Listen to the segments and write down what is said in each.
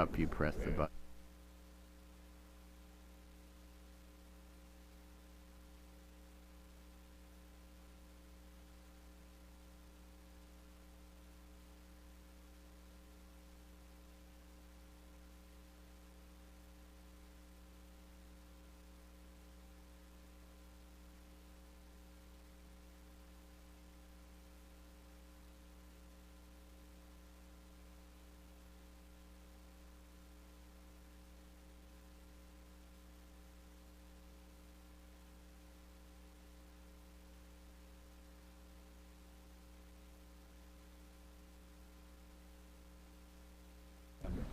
Up, you press the button.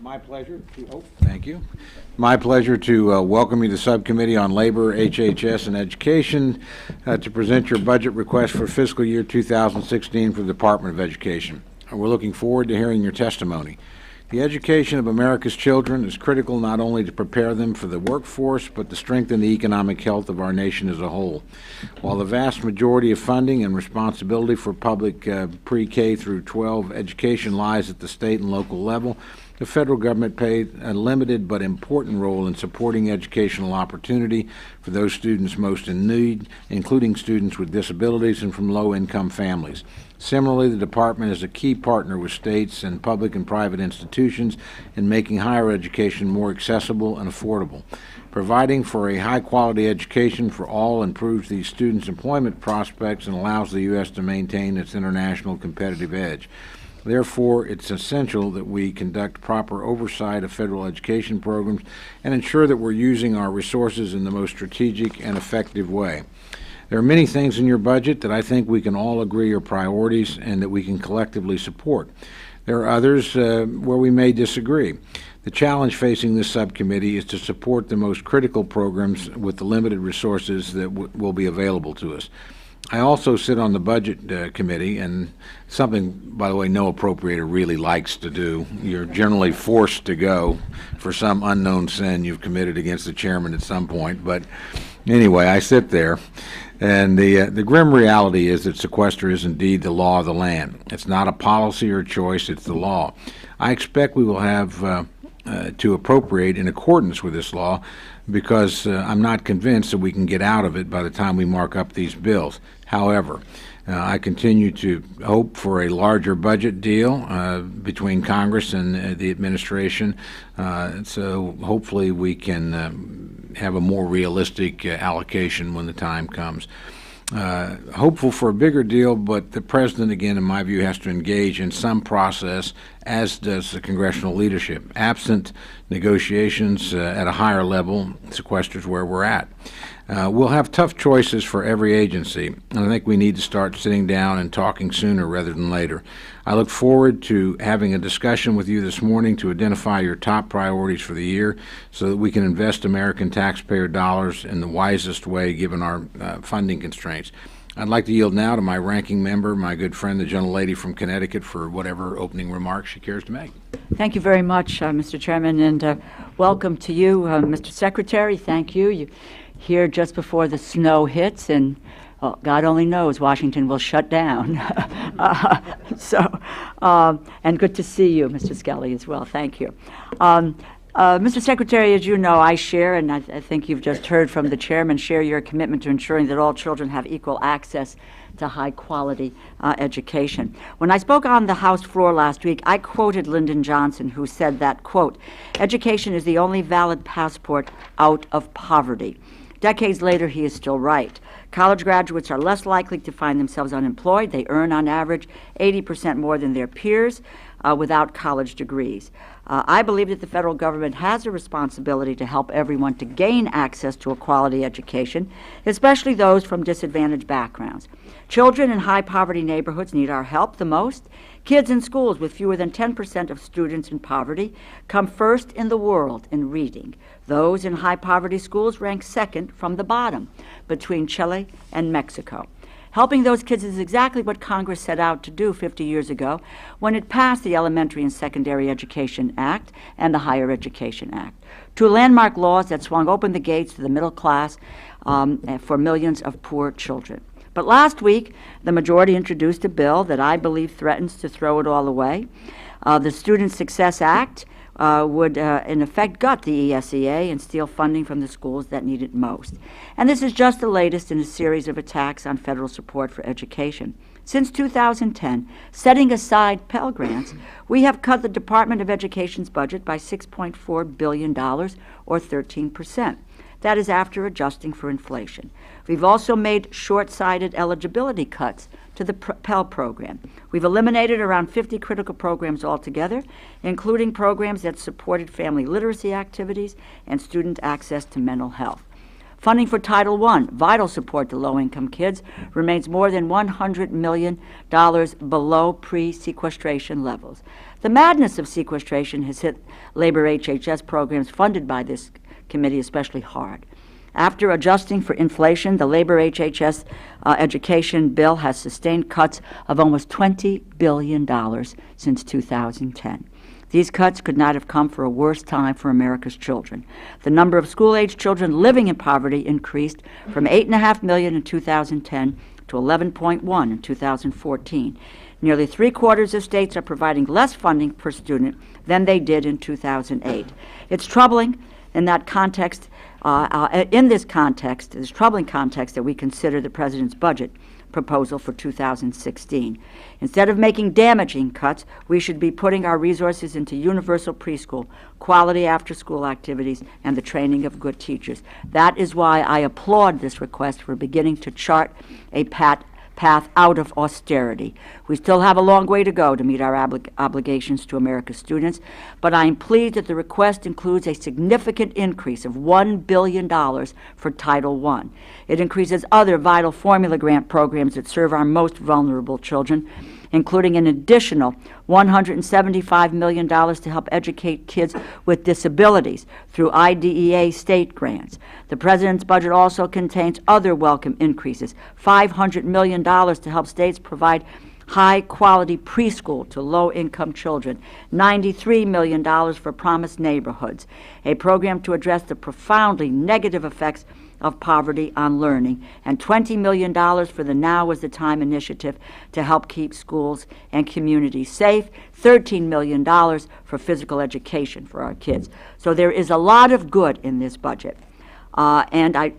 My pleasure to, thank you. My pleasure to welcome you to Subcommittee on Labor, HHS, and Education to present your budget request for fiscal year 2016 for the Department of Education. We're looking forward to hearing your testimony. The education of America's children is critical not only to prepare them for the workforce, but to strengthen the economic health of our nation as a whole. While the vast majority of funding and responsibility for public pre-K through 12 education lies at the state and local level, the federal government played a limited but important role in supporting educational opportunity for those students most in need, including students with disabilities and from low-income families. Similarly, the department is a key partner with states and public and private institutions in making higher education more accessible and affordable. Providing for a high-quality education for all improves these students' employment prospects and allows the U.S. to maintain its international competitive edge. Therefore, it's essential that we conduct proper oversight of federal education programs and ensure that we're using our resources in the most strategic and effective way. There are many things in your budget that I think we can all agree are priorities and that we can collectively support. There are others where we may disagree. The challenge facing this subcommittee is to support the most critical programs with the limited resources that will be available to us. I also sit on the Budget Committee, and something, by the way, no appropriator really likes to do. You're generally forced to go for some unknown sin you've committed against the chairman at some point. But anyway, I sit there, and the grim reality is that sequester is indeed the law of the land. It's not a policy or a choice, it's the law. I expect we will have to appropriate in accordance with this law, because I'm not convinced that we can get out of it by the time we mark up these bills. However, I continue to hope for a larger budget deal between Congress and the administration, so hopefully we can have a more realistic allocation when the time comes. Hopeful for a bigger deal, but the president, again, in my view, has to engage in some process, as does the congressional leadership. Absent negotiations at a higher level, sequesters where we're at. We'll have tough choices for every agency, and I think we need to start sitting down and talking sooner rather than later. I look forward to having a discussion with you this morning to identify your top priorities for the year so that we can invest American taxpayer dollars in the wisest way given our funding constraints. I'd like to yield now to my ranking member, my good friend, the gentlelady from Connecticut, for whatever opening remarks she cares to make. Thank you very much, Mr. Chairman, and welcome to you, Mr. Secretary. Thank you. You're here just before the snow hits, and God only knows Washington will shut down. And good to see you, Mr. Skelly, as well. Thank you. Mr. Secretary, as you know, I share, and I think you've just heard from the chairman, share your commitment to ensuring that all children have equal access to high-quality education. When I spoke on the House floor last week, I quoted Lyndon Johnson, who said that, quote, "Education is the only valid passport out of poverty." Decades later, he is still right. College graduates are less likely to find themselves unemployed. They earn, on average, 80% more than their peers without college degrees. I believe that the federal government has a responsibility to help everyone to gain access to a quality education, especially those from disadvantaged backgrounds. Children in high-poverty neighborhoods need our help the most. Kids in schools with fewer than 10% of students in poverty come first in the world in reading. Those in high-poverty schools rank second from the bottom, between Chile and Mexico. Helping those kids is exactly what Congress set out to do 50 years ago when it passed the Elementary and Secondary Education Act and the Higher Education Act, two landmark laws that swung open the gates to the middle class for millions of poor children. But last week, the majority introduced a bill that I believe threatens to throw it all away. The Student Success Act would, in effect, gut the ESEA and steal funding from the schools that need it most. And this is just the latest in a series of attacks on federal support for education. Since 2010, setting aside Pell grants, we have cut the Department of Education's budget by $6.4 billion, or 13%. That is after adjusting for inflation. We've also made short-sighted eligibility cuts to the Pell program. We've eliminated around 50 critical programs altogether, including programs that supported family literacy activities and student access to mental health. Funding for Title I, vital support to low-income kids, remains more than $100 million below pre-sequestration levels. The madness of sequestration has hit labor HHS programs funded by this committee especially hard. After adjusting for inflation, the labor HHS education bill has sustained cuts of almost $20 billion since 2010. These cuts could not have come for a worse time for America's children. The number of school-age children living in poverty increased from 8.5 million in 2010 to 11.1 in 2014. Nearly three-quarters of states are providing less funding per student than they did in 2008. It's troubling in that context, this troubling context, that we consider the President's budget proposal for 2016. Instead of making damaging cuts, we should be putting our resources into universal preschool, quality after-school activities, and the training of good teachers. That is why I applaud this request for beginning to chart a path out of austerity. We still have a long way to go to meet our obligations to America's students, but I am pleased that the request includes a significant increase of $1 billion for Title I. It increases other vital formula grant programs that serve our most vulnerable children, including an additional $175 million to help educate kids with disabilities through IDEA state grants. The President's budget also contains other welcome increases, $500 million to help states provide high-quality preschool to low-income children, $93 million for Promised Neighborhoods, a program to address the profoundly negative effects of poverty on learning, and $20 million for the Now is the Time initiative to help keep schools and communities safe, $13 million for physical education for our kids. So there is a lot of good in this budget. And I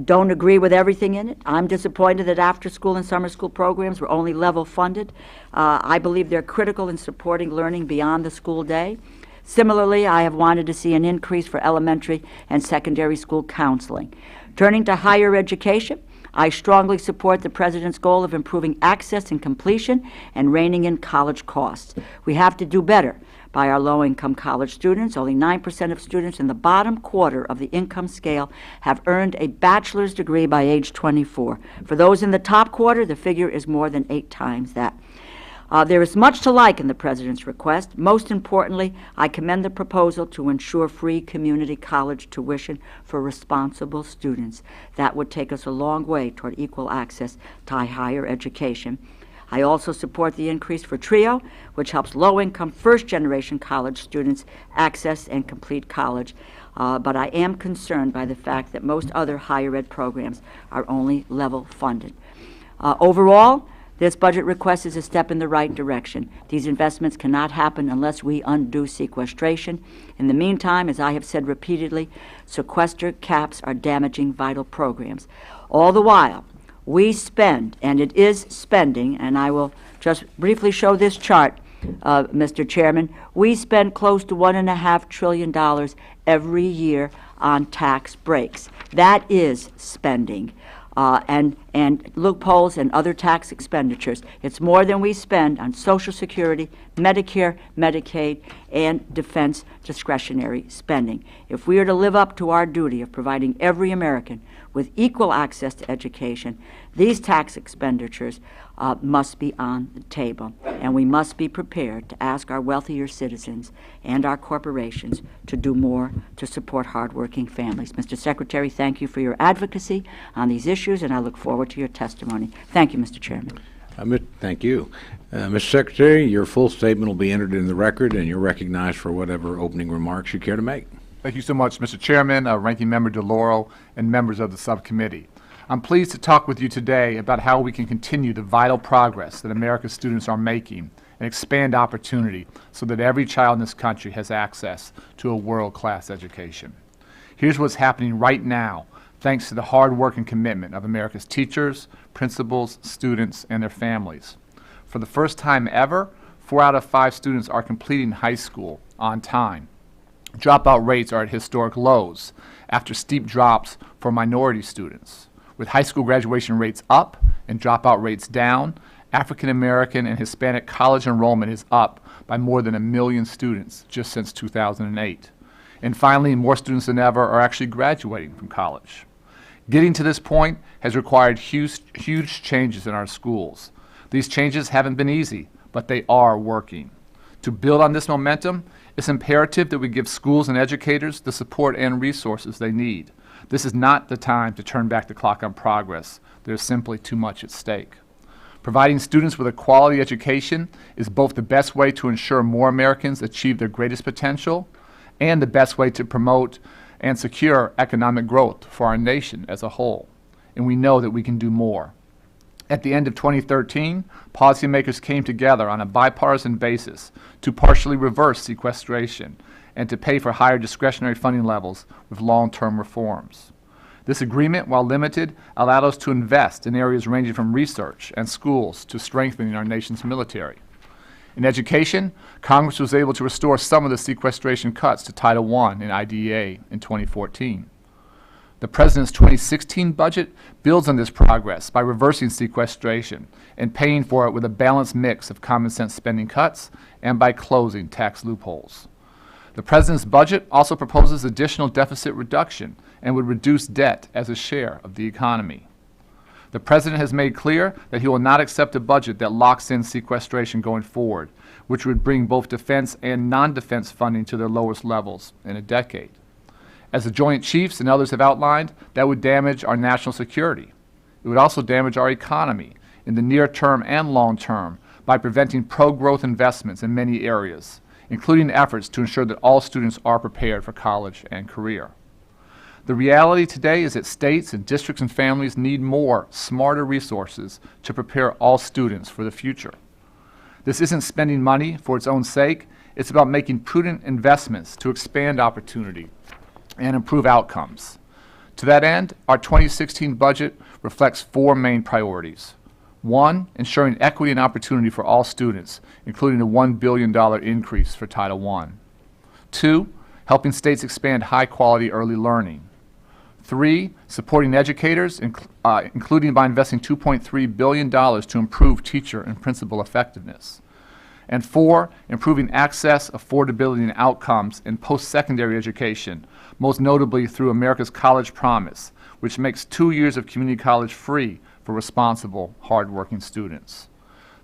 don't agree with everything in it. I'm disappointed that after-school and summer school programs were only level funded. I believe they're critical in supporting learning beyond the school day. Similarly, I have wanted to see an increase for elementary and secondary school counseling. Turning to higher education, I strongly support the President's goal of improving access and completion and reining in college costs. We have to do better by our low-income college students. Only 9% of students in the bottom quarter of the income scale have earned a bachelor's degree by age 24. For those in the top quarter, the figure is more than 8 times that. There is much to like in the President's request. Most importantly, I commend the proposal to ensure free community college tuition for responsible students. That would take us a long way toward equal access to higher education. I also support the increase for TRIO, which helps low-income first-generation college students access and complete college. But I am concerned by the fact that most other higher ed programs are only level funded. Overall, this budget request is a step in the right direction. These investments cannot happen unless we undo sequestration. In the meantime, as I have said repeatedly, sequester caps are damaging vital programs. All the while, we spend, and it is spending, and I will just briefly show this chart, Mr. Chairman, we spend close to $1.5 trillion every year on tax breaks. That is spending. And loopholes and other tax expenditures. It's more than we spend on Social Security, Medicare, Medicaid, and defense discretionary spending. If we are to live up to our duty of providing every American with equal access to education, these tax expenditures must be on the table, and we must be prepared to ask our wealthier citizens and our corporations to do more to support hardworking families. Mr. Secretary, thank you for your advocacy on these issues, and I look forward to your testimony. Thank you, Mr. Chairman. Thank you. Mr. Secretary, your full statement will be entered in the record, and you're recognized for whatever opening remarks you care to make. Thank you so much, Mr. Chairman, Ranking Member DeLauro, and members of the subcommittee. I'm pleased to talk with you today about how we can continue the vital progress that America's students are making and expand opportunity so that every child in this country has access to a world-class education. Here's what's happening right now, thanks to the hard work and commitment of America's teachers, principals, students, and their families. For the first time ever, 4 out of 5 students are completing high school on time. Dropout rates are at historic lows after steep drops for minority students. With high school graduation rates up and dropout rates down, African American and Hispanic college enrollment is up by more than 1 million students just since 2008. And finally, more students than ever are actually graduating from college. Getting to this point has required huge changes in our schools. These changes haven't been easy, but they are working. To build on this momentum, it's imperative that we give schools and educators the support and resources they need. This is not the time to turn back the clock on progress. There's simply too much at stake. Providing students with a quality education is both the best way to ensure more Americans achieve their greatest potential and the best way to promote and secure economic growth for our nation as a whole. And we know that we can do more. At the end of 2013, policymakers came together on a bipartisan basis to partially reverse sequestration and to pay for higher discretionary funding levels with long-term reforms. This agreement, while limited, allowed us to invest in areas ranging from research and schools to strengthening our nation's military. In education, Congress was able to restore some of the sequestration cuts to Title I and IDEA in 2014. The President's 2016 budget builds on this progress by reversing sequestration and paying for it with a balanced mix of common sense spending cuts and by closing tax loopholes. The President's budget also proposes additional deficit reduction and would reduce debt as a share of the economy. The President has made clear that he will not accept a budget that locks in sequestration going forward, which would bring both defense and non-defense funding to their lowest levels in a decade. As the Joint Chiefs and others have outlined, that would damage our national security. It would also damage our economy in the near term and long term by preventing pro-growth investments in many areas, including efforts to ensure that all students are prepared for college and career. The reality today is that states and districts and families need more, smarter resources to prepare all students for the future. This isn't spending money for its own sake. It's about making prudent investments to expand opportunity and improve outcomes. To that end, our 2016 budget reflects 4 main priorities. 1, ensuring equity and opportunity for all students, including a $1 billion increase for Title I. 2, helping states expand high-quality early learning. 3, supporting educators, including by investing $2.3 billion to improve teacher and principal effectiveness. And 4, improving access, affordability, and outcomes in post-secondary education, most notably through America's College Promise, which makes 2 years of community college free for responsible, hard-working students.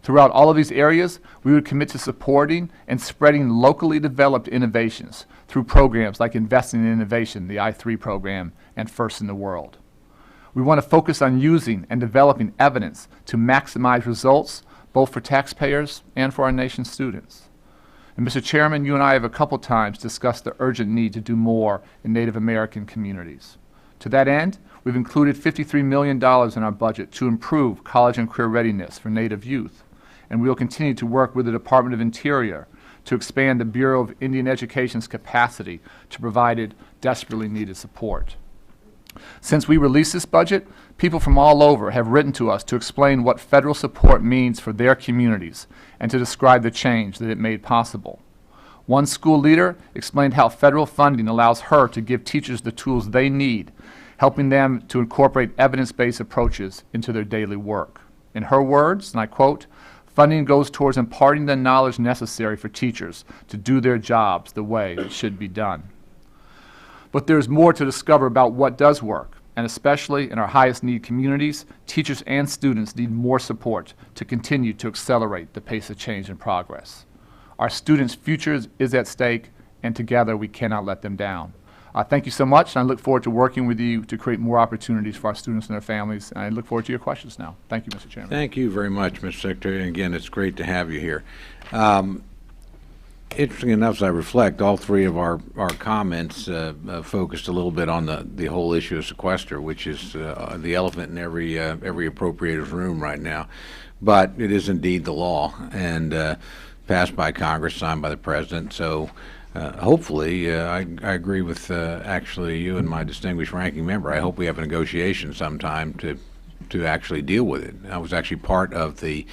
Throughout all of these areas, we would commit to supporting and spreading locally developed innovations through programs like Investing in Innovation, the I3 program, and First in the World. We want to focus on using and developing evidence to maximize results both for taxpayers and for our nation's students. And Mr. Chairman, you and I have a couple times discussed the urgent need to do more in Native American communities. To that end, we've included $53 million in our budget to improve college and career readiness for Native youth, and we will continue to work with the Department of Interior to expand the Bureau of Indian Education's capacity to provide desperately needed support. Since we released this budget, people from all over have written to us to explain what federal support means for their communities and to describe the change that it made possible. One school leader explained how federal funding allows her to give teachers the tools they need, helping them to incorporate evidence-based approaches into their daily work. In her words, and I quote, "Funding goes towards imparting the knowledge necessary for teachers to do their jobs the way it should be done." But there's more to discover about what does work, and especially in our highest need communities, teachers and students need more support to continue to accelerate the pace of change and progress. Our students' future is at stake, and together we cannot let them down. Thank you so much, and I look forward to working with you to create more opportunities for our students and their families, and I look forward to your questions now. Thank you, Mr. Chairman. Thank you very much, Mr. Secretary. And again, it's great to have you here. Interesting enough, as I reflect, all 3 of our comments focused a little bit on the whole issue of sequester, which is the elephant in every appropriator's room right now. But it is indeed the law, and passed by Congress, signed by the President. So hopefully, I agree with actually you and my distinguished ranking member. I hope we have a negotiation sometime to actually deal with it. I was actually part of the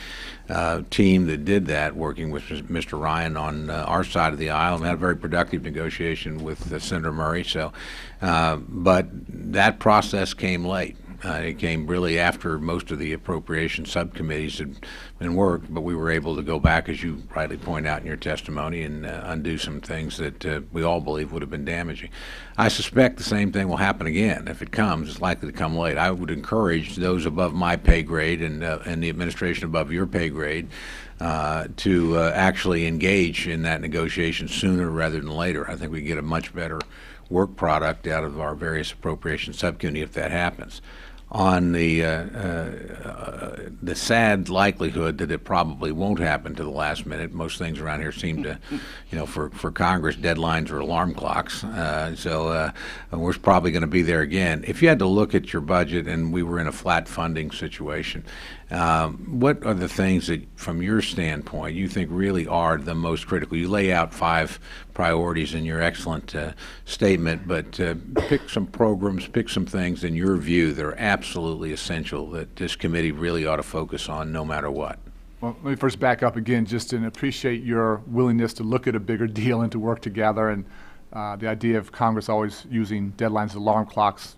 team that did that, working with Mr. Ryan on our side of the aisle, and we had a very productive negotiation with Senator Murray. So, but that process came late. It came really after most of the appropriation subcommittees had been worked, but we were able to go back, as you rightly point out in your testimony, and undo some things that we all believe would have been damaging. I suspect the same thing will happen again. If it comes, it's likely to come late. I would encourage those above my pay grade and the administration above your pay grade to actually engage in that negotiation sooner rather than later. I think we get a much better work product out of our various appropriation subcommittee if that happens. On the sad likelihood that it probably won't happen to the last minute. Most things around here seem to, for Congress, deadlines are alarm clocks. So we're probably going to be there again. If you had to look at your budget and we were in a flat funding situation, what are the things that, from your standpoint, you think really are the most critical? You lay out 5 priorities in your excellent statement, but pick some programs, pick some things in your view that are absolutely essential that this committee really ought to focus on no matter what. Well, let me first back up again just and appreciate your willingness to look at a bigger deal and to work together. And the idea of Congress always using deadlines as alarm clocks,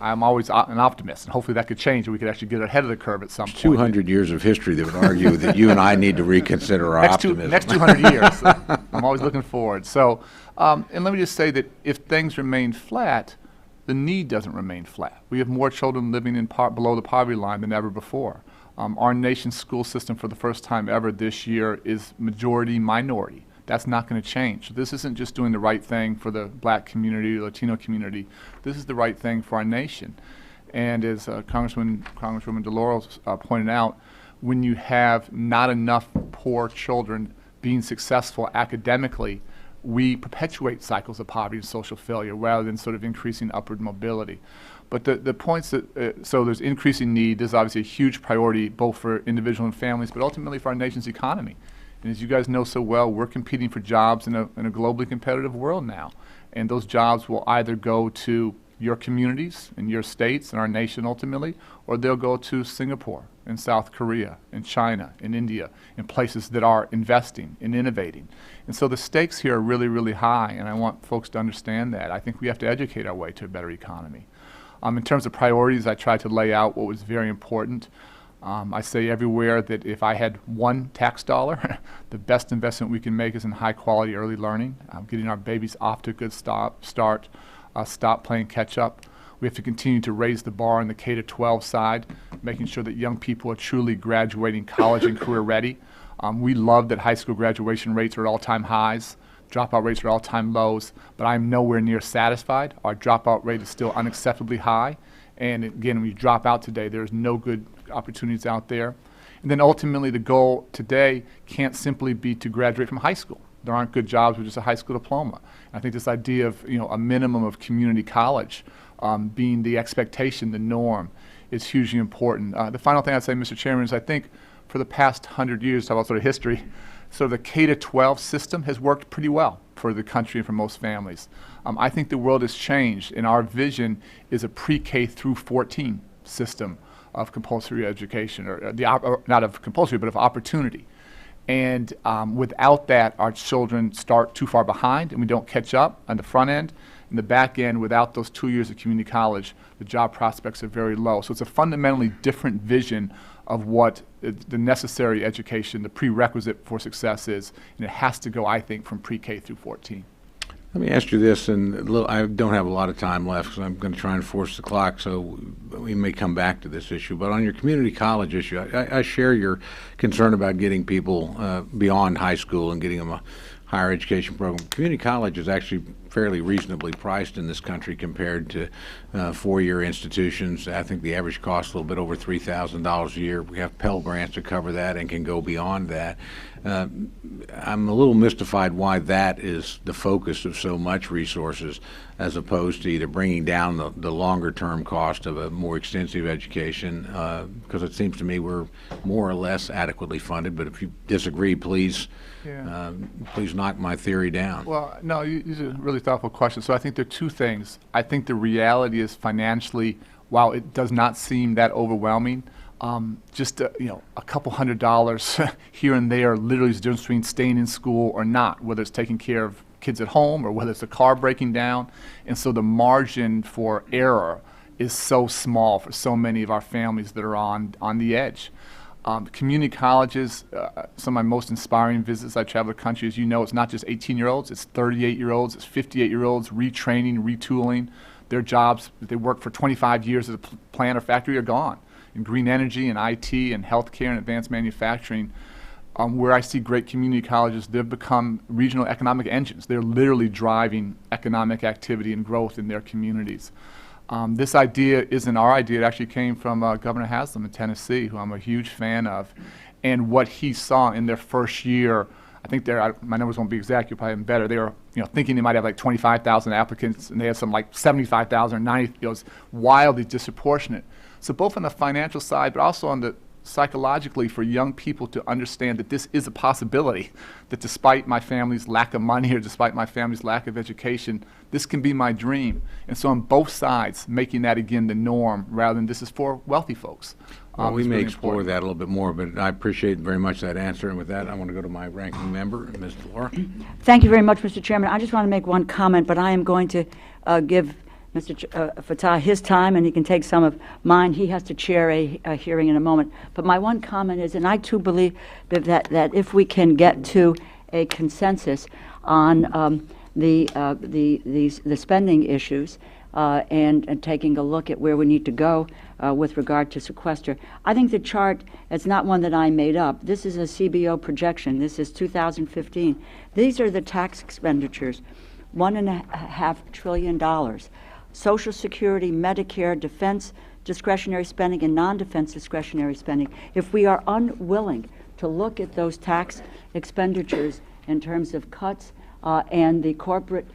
I'm always an optimist, and hopefully that could change and we could actually get ahead of the curve at some point. 200 years of history that would argue that you and I need to reconsider our optimism. Next 200 years. I'm always looking forward. So, and let me just say that if things remain flat, the need doesn't remain flat. We have more children living below the poverty line than ever before. Our nation's school system for the first time ever this year is majority minority. That's not going to change. This isn't just doing the right thing for the black community, Latino community. This is the right thing for our nation. And as Congresswoman DeLauro pointed out, when you have not enough poor children being successful academically, we perpetuate cycles of poverty and social failure rather than sort of increasing upward mobility. But the points that, so there's increasing need. There's obviously a huge priority both for individual and families, but ultimately for our nation's economy. And as you guys know so well, we're competing for jobs in a globally competitive world now. And those jobs will either go to your communities and your states and our nation ultimately, or they'll go to Singapore and South Korea and China and India and places that are investing and innovating. And so the stakes here are really, really high, and I want folks to understand that. I think we have to educate our way to a better economy. In terms of priorities, I tried to lay out what was very important. I say everywhere that if I had one tax dollar, the best investment we can make is in high quality early learning, getting our babies off to a good start, stop playing catch up. We have to continue to raise the bar on the K-12 side, making sure that young people are truly graduating college and career ready. We love that high school graduation rates are at all-time highs. Dropout rates are all-time lows, but I'm nowhere near satisfied. Our dropout rate is still unacceptably high. And again, when you drop out today, there's no good opportunities out there. And then ultimately the goal today can't simply be to graduate from high school. There aren't good jobs with just a high school diploma. I think this idea of a minimum of community college being the expectation, the norm, is hugely important. The final thing I'd say, Mr. Chairman, is I think for the past 100 years, talk about sort of history, so the K-12 system has worked pretty well for the country and for most families. I think the world has changed, and our vision is a pre-K through 14 system of compulsory education, or not of compulsory, but of opportunity. And without that, our children start too far behind, and we don't catch up on the front end. In the back end, without those 2 years of community college, the job prospects are very low. So it's a fundamentally different vision of what the necessary education, the prerequisite for success is, and it has to go, I think, from pre-K through 14. Let me ask you this, and I don't have a lot of time left because I'm going to try and force the clock, so we may come back to this issue. But on your community college issue, I share your concern about getting people beyond high school and getting them a higher education program. Community college is actually fairly reasonably priced in this country compared to four-year institutions. I think the average cost is a little bit over $3,000 a year. We have Pell grants to cover that and can go beyond that. I'm a little mystified why that is the focus of so much resources, as opposed to either bringing down the longer-term cost of a more extensive education, because it seems to me we're more or less adequately funded. But if you disagree, please, please knock my theory down. Well, no, these are really thoughtful questions. So I think there are two things. I think the reality is financially, while it does not seem that overwhelming, just a couple $100 here and there literally is the difference between staying in school or not, whether it's taking care of kids at home or whether it's a car breaking down. And so the margin for error is so small for so many of our families that are on the edge. Community colleges, some of my most inspiring visits. I travel the country, as you know, it's not just 18-year-olds, it's 38-year-olds, it's 58-year-olds retraining, retooling. Their jobs that they work for 25 years at a plant or factory are gone. In green energy and IT and healthcare and advanced manufacturing, where I see great community colleges, they've become regional economic engines. They're literally driving economic activity and growth in their communities. This idea isn't our idea. It actually came from Governor Haslam in Tennessee, who I'm a huge fan of. And what he saw in their first year, I think my numbers won't be exact, you'll probably have them better. They were thinking they might have like 25,000 applicants, and they had some like 75,000 or 90, it was wildly disproportionate. So both on the financial side, but also on the psychologically for young people to understand that this is a possibility, that despite my family's lack of money or despite my family's lack of education, this can be my dream. And so on both sides, making that again the norm rather than this is for wealthy folks. Well, we is may really explore important. that a little bit more, but I appreciate very much that answer. And with that, I want to go to my ranking member, Ms. Delora. Thank you very much, Mr. Chairman. I just want to make one comment, but I am going to give Mr. Fattah his time, and he can take some of mine. He has to chair a hearing in a moment. But my one comment is, and I too believe that if we can get to a consensus on the spending issues and taking a look at where we need to go with regard to sequester, I think the chart, it's not one that I made up. This is a CBO projection. This is 2015. These are the tax expenditures, $1.5 trillion. Social Security, Medicare, defense discretionary spending, and non-defense discretionary spending. If we are unwilling to look at those tax expenditures in terms of cuts and the corporate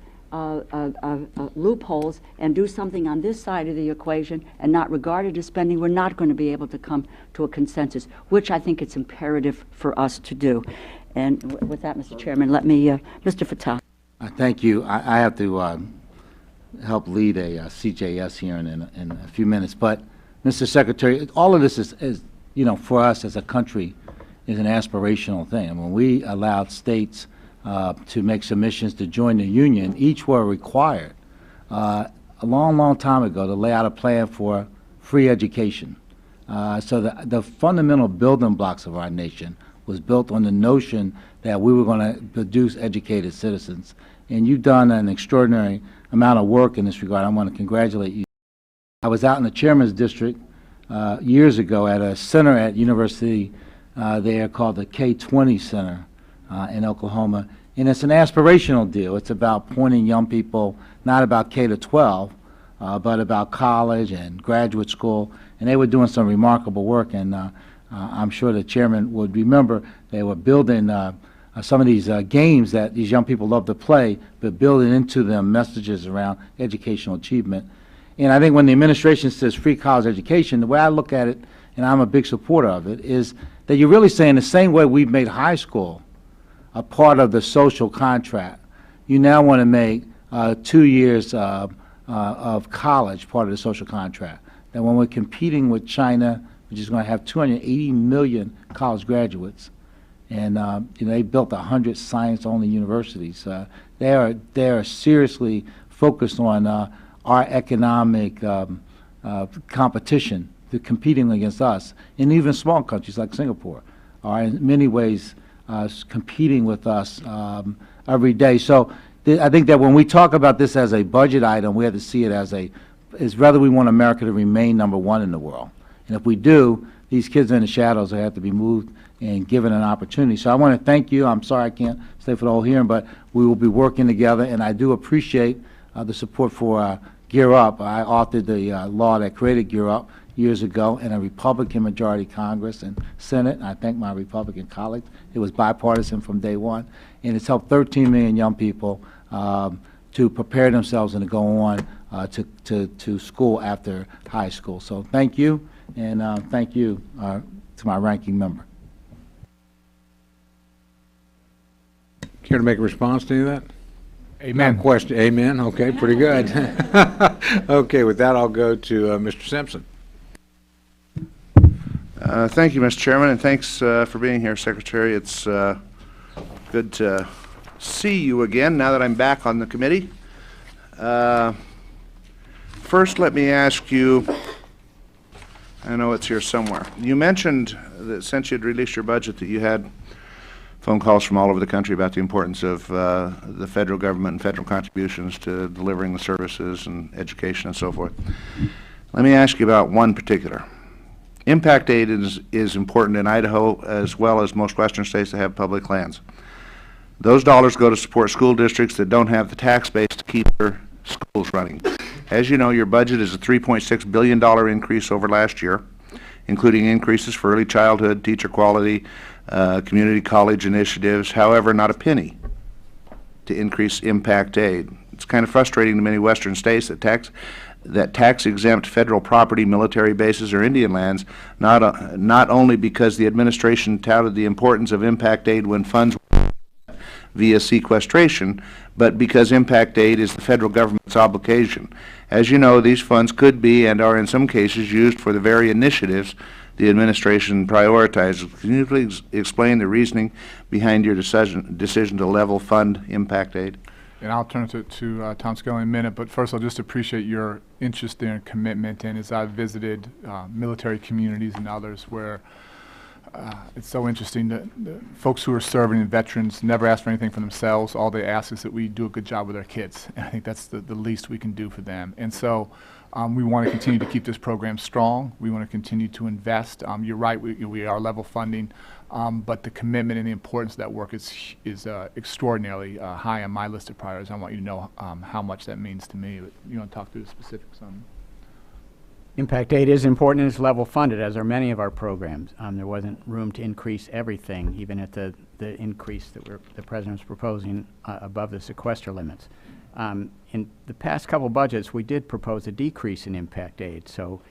loopholes and do something on this side of the equation and not regard it as spending, we're not going to be able to come to a consensus, which I think it's imperative for us to do. And with that, Mr. Chairman, let me, Mr. Fattah. Thank you. I have to help lead a CJS here in a few minutes. But, Mr. Secretary, all of this is, for us as a country, is an aspirational thing. And when we allowed states to make submissions to join the union, each were required a long, long time ago to lay out a plan for free education. So the fundamental building blocks of our nation was built on the notion that we were going to produce educated citizens. And you've done an extraordinary amount of work in this regard. I want to congratulate you. I was out in the chairman's district years ago at a center at University there called the K-20 Center in Oklahoma. And it's an aspirational deal. It's about pointing young people, not about K-12, but about college and graduate school. And they were doing some remarkable work. And I'm sure the chairman would remember they were building some of these games that these young people love to play, but building into them messages around educational achievement. And I think when the administration says free college education, the way I look at it, and I'm a big supporter of it, is that you're really saying the same way we've made high school a part of the social contract, you now want to make 2 years of college part of the social contract. That when we're competing with China, which is going to have 280 million college graduates, and they built 100 science-only universities. They are seriously focused on our economic competition, to competing against us, and even small countries like Singapore are in many ways competing with us every day. So I think that when we talk about this as a budget item, we have to see it as whether we want America to remain #1 in the world. And if we do, these kids in the shadows have to be moved and given an opportunity. So I want to thank you. I'm sorry I can't stay for the whole hearing, but we will be working together, and I do appreciate the support for Gear Up. I authored the law that created Gear Up years ago in a Republican majority Congress and Senate. And I thank my Republican colleagues. It was bipartisan from day one, and it's helped 13 million young people to prepare themselves and to go on to school after high school. So thank you, and thank you to my ranking member. Care to make a response to any of that? Amen. Question, amen, okay, pretty good. Okay, with that, I'll go to Mr. Simpson. Thank you, Mr. Chairman, and thanks for being here, Secretary. It's good to see you again now that I'm back on the committee. First, let me ask you, I know it's here somewhere. You mentioned that since you'd released your budget that you had phone calls from all over the country about the importance of the federal government and federal contributions to delivering the services and education and so forth. Let me ask you about one particular. Impact aid is important in Idaho as well as most western states that have public lands. Those dollars go to support school districts that don't have the tax base to keep their schools running. As you know, your budget is a $3.6 billion increase over last year, including increases for early childhood, teacher quality, community college initiatives, however, not a penny to increase impact aid. It's kind of frustrating to many western states that tax-exempt federal property, military bases, or Indian lands, not only because the administration touted the importance of impact aid when funds via sequestration, but because impact aid is the federal government's obligation. As you know, these funds could be and are in some cases used for the very initiatives the administration prioritizes. Can you please explain the reasoning behind your decision to level fund impact aid? And I'll turn it to Tom Skelly in a minute, but first I'll just appreciate your interest there and commitment. And as I've visited military communities and others where it's so interesting that the folks who are serving and veterans never ask for anything for themselves. All they ask is that we do a good job with our kids. And I think that's the least we can do for them. And so we want to continue to keep this program strong. We want to continue to invest. You're right, we are level funding, but the commitment and the importance of that work is extraordinarily high on my list of priorities. I want you to know how much that means to me. But you want to talk through the specifics on Impact aid is important and it's level funded, as are many of our programs. There wasn't room to increase everything, even at the increase that the President's proposing above the sequester limits. In the past couple budgets, we did propose a decrease in impact aid. So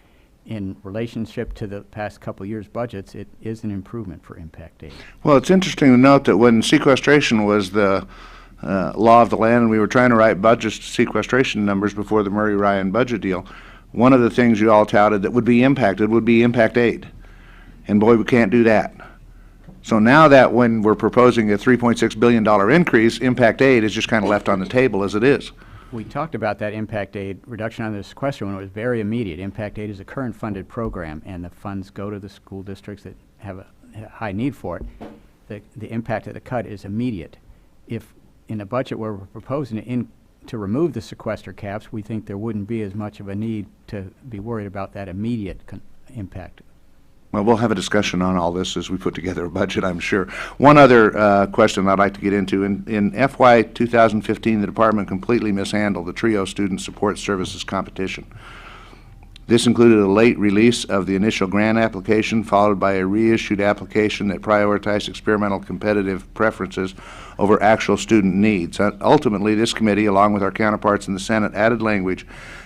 in relationship to the past couple years' budgets, it is an improvement for impact aid. Well, it's interesting to note that when sequestration was the law of the land and we were trying to write budget sequestration numbers before the Murray-Ryan budget deal, one of the things you all touted that would be impacted would be impact aid. And boy, we can't do that. So now that when we're proposing a $3.6 billion increase, impact aid is just kind of left on the table as it is. We talked about that impact aid reduction on the sequester when it was very immediate. Impact aid is a current funded program, and the funds go to the school districts that have a high need for it. The impact of the cut is immediate. If in the budget where we're proposing to remove the sequester caps, we think there wouldn't be as much of a need to be worried about that immediate impact. Well, we'll have a discussion on all this as we put together a budget, I'm sure. One other question I'd like to get into. In FY 2015, the department completely mishandled the TRIO Student Support Services competition. This included a late release of the initial grant application, followed by a reissued application that prioritized experimental competitive preferences over actual student needs. Ultimately, this committee, along with our counterparts in the Senate, added language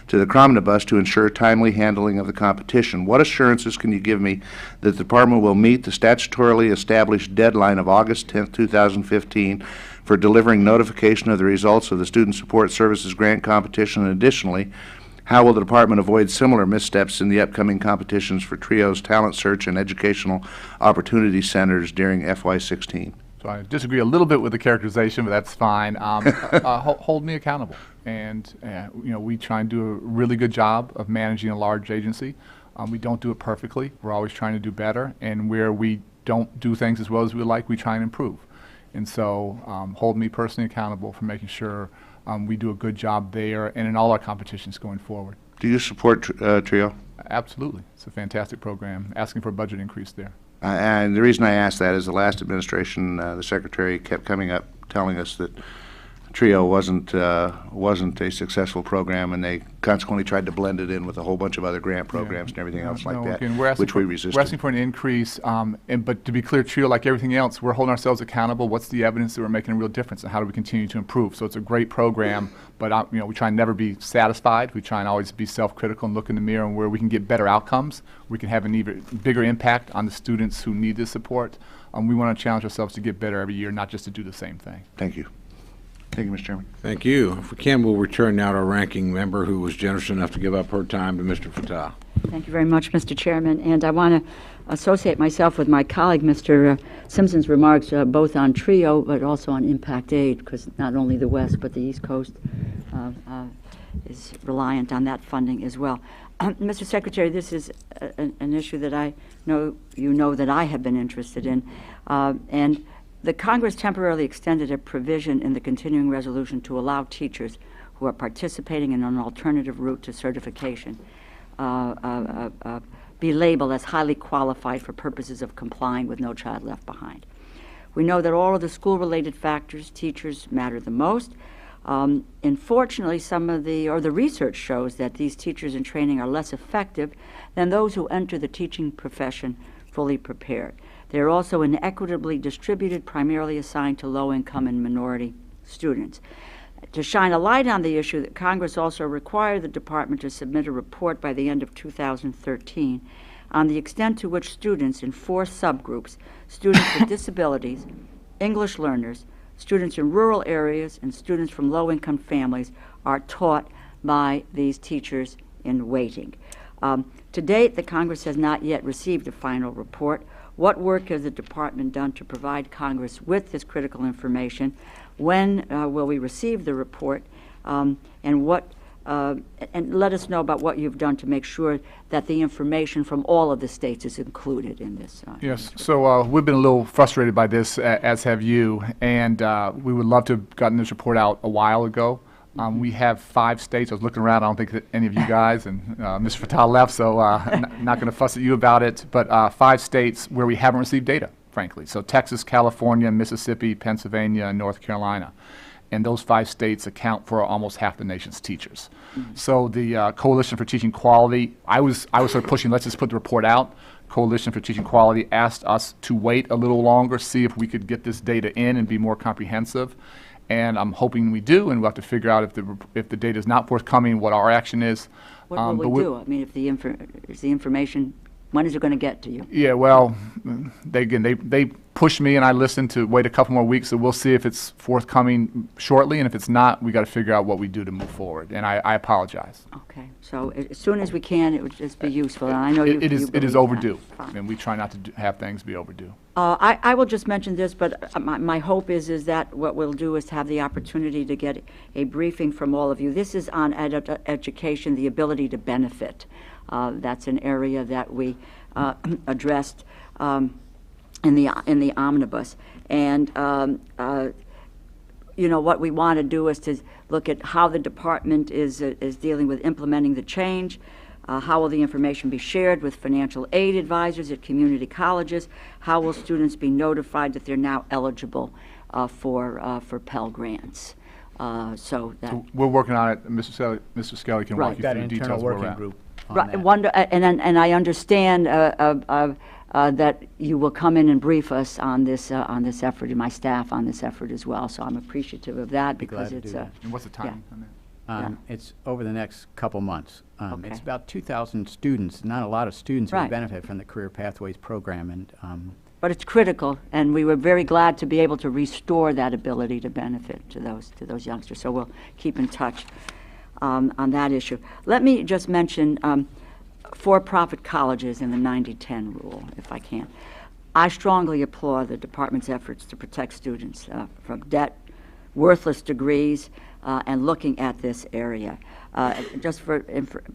to the omnibus to ensure timely handling of the competition. What assurances can you give me that the department will meet the statutorily established deadline of August 10, 2015 for delivering notification of the results of the Student Support Services grant competition? And additionally, how will the department avoid similar missteps in the upcoming competitions for TRIO's talent search and educational opportunity centers during FY16? So I disagree a little bit with the characterization, but that's fine. Hold me accountable. And we try and do a really good job of managing a large agency. We don't do it perfectly. We're always trying to do better. And where we don't do things as well as we like, we try and improve. And so hold me personally accountable for making sure we do a good job there and in all our competitions going forward. Do you support TRIO? Absolutely. It's a fantastic program. Asking for a budget increase there. And the reason I ask that is the last administration, the Secretary kept coming up telling us that TRIO wasn't a successful program, and they consequently tried to blend it in with a whole bunch of other grant programs and everything else like that, again, which we We're resisted. asking for an increase, but to be clear, TRIO, like everything else, we're holding ourselves accountable. What's the evidence that we're making a real difference, and how do we continue to improve? So it's a great program, but we try and never be satisfied. We try and always be self-critical and look in the mirror and where we can get better outcomes. We can have an even bigger impact on the students who need this support. We want to challenge ourselves to get better every year, not just to do the same thing. Thank you. Thank you, Mr. Chairman. Thank you. If we can, we'll return now to our ranking member who was generous enough to give up her time to Mr. Fattah. Thank you very much, Mr. Chairman. And I want to associate myself with my colleague, Mr. Simpson's remarks, both on TRIO, but also on impact aid, because not only the West, but the East Coast is reliant on that funding as well. Mr. Secretary, this is an issue that I know you know that I have been interested in. And the Congress temporarily extended a provision in the continuing resolution to allow teachers who are participating in an alternative route to certification be labeled as highly qualified for purposes of complying with No Child Left Behind. We know that all of the school-related factors, teachers matter the most. Unfortunately, the research shows that these teachers in training are less effective than those who enter the teaching profession fully prepared. They are also inequitably distributed, primarily assigned to low-income and minority students. To shine a light on the issue, that Congress also required the department to submit a report by the end of 2013 on the extent to which students in 4 subgroups, students with disabilities, English learners, students in rural areas, and students from low-income families, are taught by these teachers in waiting. To date, the Congress has not yet received a final report. What work has the department done to provide Congress with this critical information? When will we receive the report? And let us know about what you've done to make sure that the information from all of the states is included in this. Yes, so we've been a little frustrated by this, as have you, and we would love to have gotten this report out a while ago. We have 5 states. I was looking around. I don't think that any of you guys, and Mr. Fattah left, so not going to fuss at you about it, but 5 states where we haven't received data, frankly. So Texas, California, Mississippi, Pennsylvania, and North Carolina. And those 5 states account for almost half the nation's teachers. So the Coalition for Teaching Quality, I was sort of pushing, let's just put the report out. Coalition for Teaching Quality asked us to wait a little longer, see if we could get this data in and be more comprehensive. And I'm hoping we do, and we'll have to figure out if the data is not forthcoming, what our action is. What will we do? I mean, if is the information, when is it going to get to you? Yeah, well, they pushed me, and I listened to wait a couple more weeks, so we'll see if it's forthcoming shortly, and if it's not, we got to figure out what we do to move forward. And I apologize. Okay, so as soon as we can, it would just be useful. And I know you. It is believe overdue, that. and we try not to have things be overdue. I will just mention this, but my hope is that what we'll do is have the opportunity to get a briefing from all of you. This is on education, the ability to benefit. That's an area that we addressed in the omnibus. And what we want to do is to look at how the department is dealing with implementing the change. How will the information be shared with financial aid advisors at community colleges? How will students be notified that they're now eligible for Pell grants? So we're working on it. Mr. Skelly can walk you Got through an the internal details where we're working at. group on right, that. and I understand that you will come in and brief us on this effort, and my staff on this effort as well. So I'm appreciative of that Be because glad to it's do that. And what's the timing on that? It's over the next couple months. Okay. It's about 2,000 students, not a lot of students who Right. benefit from the Career Pathways program. And but it's critical, and we were very glad to be able to restore that ability to benefit to those youngsters. So we'll keep in touch on that issue. Let me just mention for-profit colleges in the 90-10 rule, if I can. I strongly applaud the department's efforts to protect students from debt, worthless degrees, and looking at this area. Just for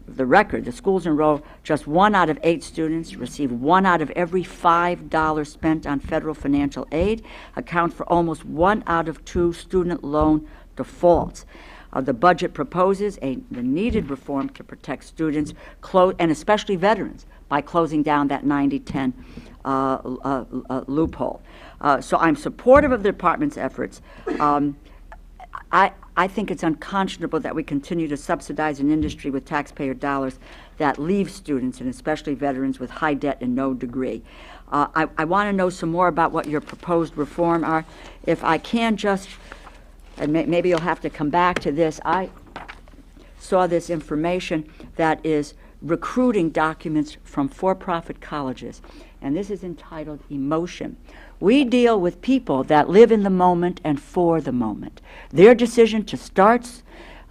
the record, the schools enroll just 1 out of 8 students, receive 1 out of every $5 spent on federal financial aid, account for almost 1 out of 2 student loan defaults. The budget proposes the needed reform to protect students, and especially veterans, by closing down that 90-10 loophole. So I'm supportive of the department's efforts. I think it's unconscionable that we continue to subsidize an industry with taxpayer dollars that leaves students, and especially veterans, with high debt and no degree. I want to know some more about what your proposed reform are. If I can just, and maybe you'll have to come back to this, I saw this information that is recruiting documents from for-profit colleges, and this is entitled Emotion. We deal with people that live in the moment and for the moment. Their decision to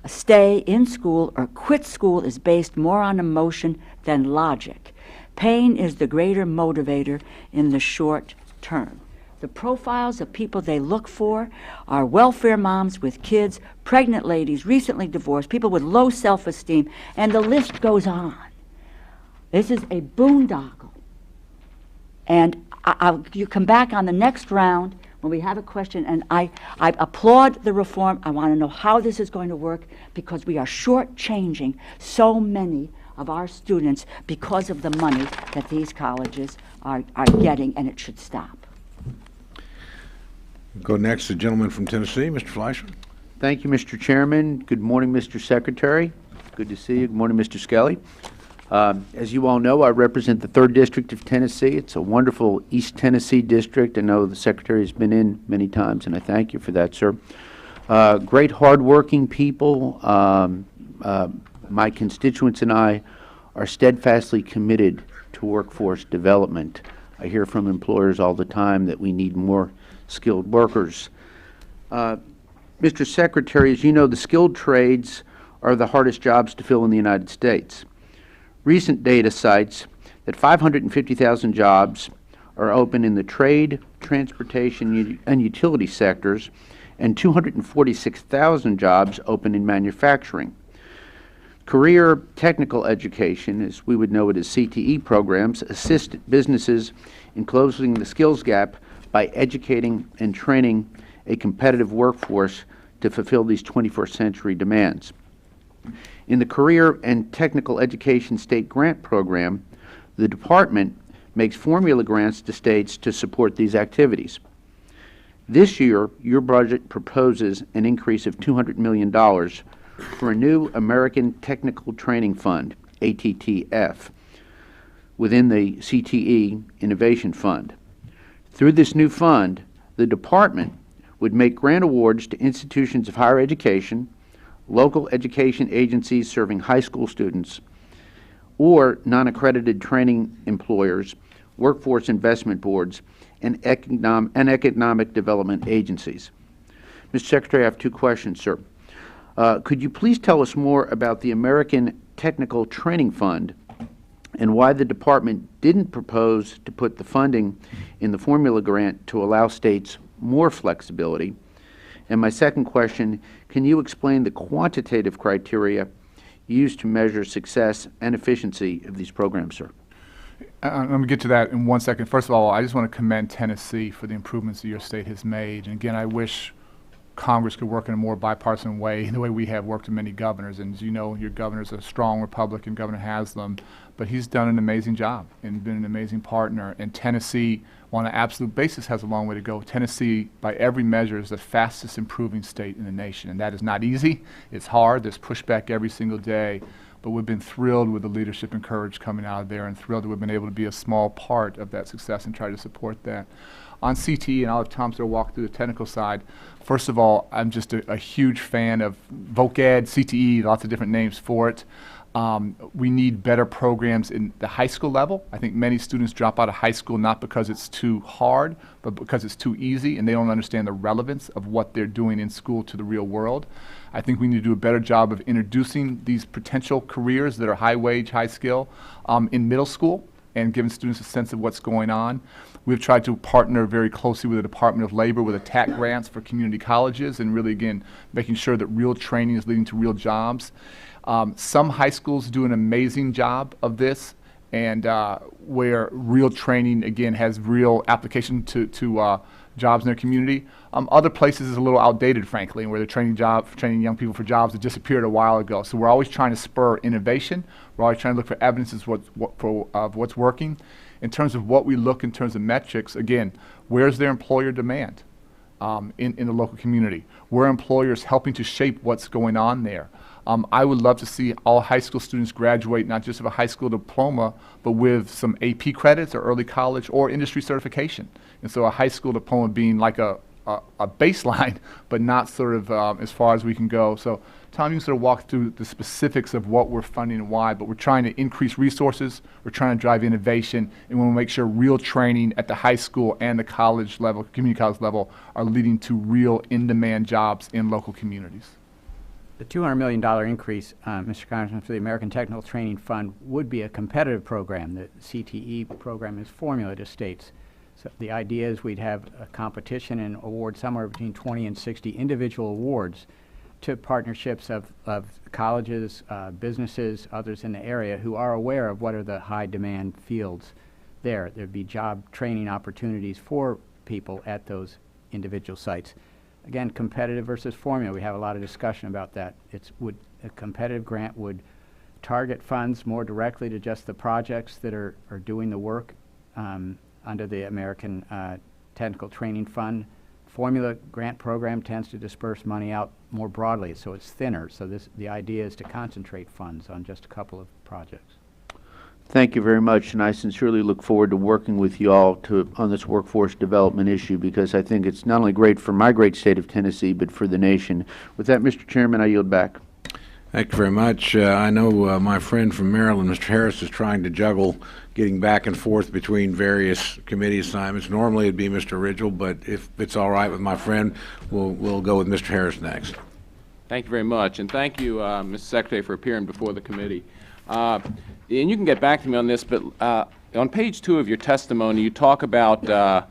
stay in school or quit school is based more on emotion than logic. Pain is the greater motivator in the short term. The profiles of people they look for are welfare moms with kids, pregnant ladies, recently divorced, people with low self-esteem, and the list goes on. This is a boondoggle. And you come back on the next round when we have a question, and I applaud the reform. I want to know how this is going to work, because we are shortchanging so many of our students because of the money that these colleges are getting, and it should stop. Go next, the gentleman from Tennessee, Mr. Fleischer. Thank you, Mr. Chairman. Good morning, Mr. Secretary. Good to see you. Good morning, Mr. Skelly. As you all know, I represent the 3rd District of Tennessee. It's a wonderful East Tennessee district. I know the Secretary has been in many times, and I thank you for that, sir. Great, hardworking people. My constituents and I are steadfastly committed to workforce development. I hear from employers all the time that we need more skilled workers. Mr. Secretary, as you know, the skilled trades are the hardest jobs to fill in the United States. Recent data cites that 550,000 jobs are open in the trade, transportation, and utility sectors, and 246,000 jobs open in manufacturing. Career technical education, as we would know it as CTE programs, assist businesses in closing the skills gap by educating and training a competitive workforce to fulfill these 21st century demands. In the Career and Technical Education State Grant Program, the Department makes formula grants to states to support these activities. This year, your budget proposes an increase of $200 million for a new American Technical Training Fund, ATTF, within the CTE Innovation Fund. Through this new fund, the Department would make grant awards to institutions of higher education, local education agencies serving high school students, or non-accredited training employers, workforce investment boards, and economic development agencies. Mr. Secretary, I have 2 questions, sir. Could you please tell us more about the American Technical Training Fund and why the Department didn't propose to put the funding in the formula grant to allow states more flexibility? And my second question, can you explain the quantitative criteria used to measure success and efficiency of these programs, sir? I'm going to get to that in 1 second. First of all, I just want to commend Tennessee for the improvements that your state has made. And again, I wish Congress could work in a more bipartisan way, the way we have worked with many governors. And as you know, your governor's a strong Republican, Governor Haslam, but he's done an amazing job and been an amazing partner. And Tennessee, on an absolute basis, has a long way to go. Tennessee, by every measure, is the fastest improving state in the nation. And that is not easy. It's hard. There's pushback every single day. But we've been thrilled with the leadership and courage coming out of there, and thrilled that we've been able to be a small part of that success and try to support that. On CTE, and I'll have Tom sort of walk through the technical side. First of all, I'm just a huge fan of VOCAD, CTE, lots of different names for it. We need better programs in the high school level. I think many students drop out of high school not because it's too hard, but because it's too easy, and they don't understand the relevance of what they're doing in school to the real world. I think we need to do a better job of introducing these potential careers that are high wage, high skill in middle school, and giving students a sense of what's going on. We've tried to partner very closely with the Department of Labor with attack grants for community colleges, and really, again, making sure that real training is leading to real jobs. Some high schools do an amazing job of this, and where real training, again, has real application to jobs in their community. Other places is a little outdated, frankly, where they're training young people for jobs that disappeared a while ago. So we're always trying to spur innovation. We're always trying to look for evidence of what's working. In terms of what we look in terms of metrics, again, where's their employer demand in the local community? Where are employers helping to shape what's going on there? I would love to see all high school students graduate not just with a high school diploma, but with some AP credits or early college or industry certification. And so a high school diploma being like a baseline, but not sort of as far as we can go. So Tom, you can sort of walk through the specifics of what we're funding and why, but we're trying to increase resources, we're trying to drive innovation, and we want to make sure real training at the high school and the college level, community college level, are leading to real in-demand jobs in local communities. The $200 million increase, Mr. Congressman, for the American Technical Training Fund would be a competitive program. The CTE program is formula to states. So the idea is we'd have a competition and award somewhere between 20 and 60 individual awards to partnerships of colleges, businesses, others in the area who are aware of what are the high demand fields there. There'd be job training opportunities for people at those individual sites. Again, competitive versus formula, we have a lot of discussion about that. A competitive grant would target funds more directly to just the projects that are doing the work under the American Technical Training Fund. Formula grant program tends to disperse money out more broadly, so it's thinner. So the idea is to concentrate funds on just a couple of projects. Thank you very much, and I sincerely look forward to working with you all on this workforce development issue, because I think it's not only great for my great state of Tennessee, but for the nation. With that, Mr. Chairman, I yield back. Thank you very much. I know my friend from Maryland, Mr. Harris, is trying to juggle getting back and forth between various committee assignments. Normally it'd be Mr. Ridgel, but if it's all right with my friend, we'll go with Mr. Harris next. Thank you very much, and thank you, Mr. Secretary, for appearing before the committee. And you can get back to me on this, but on page 2 of your testimony, you talk about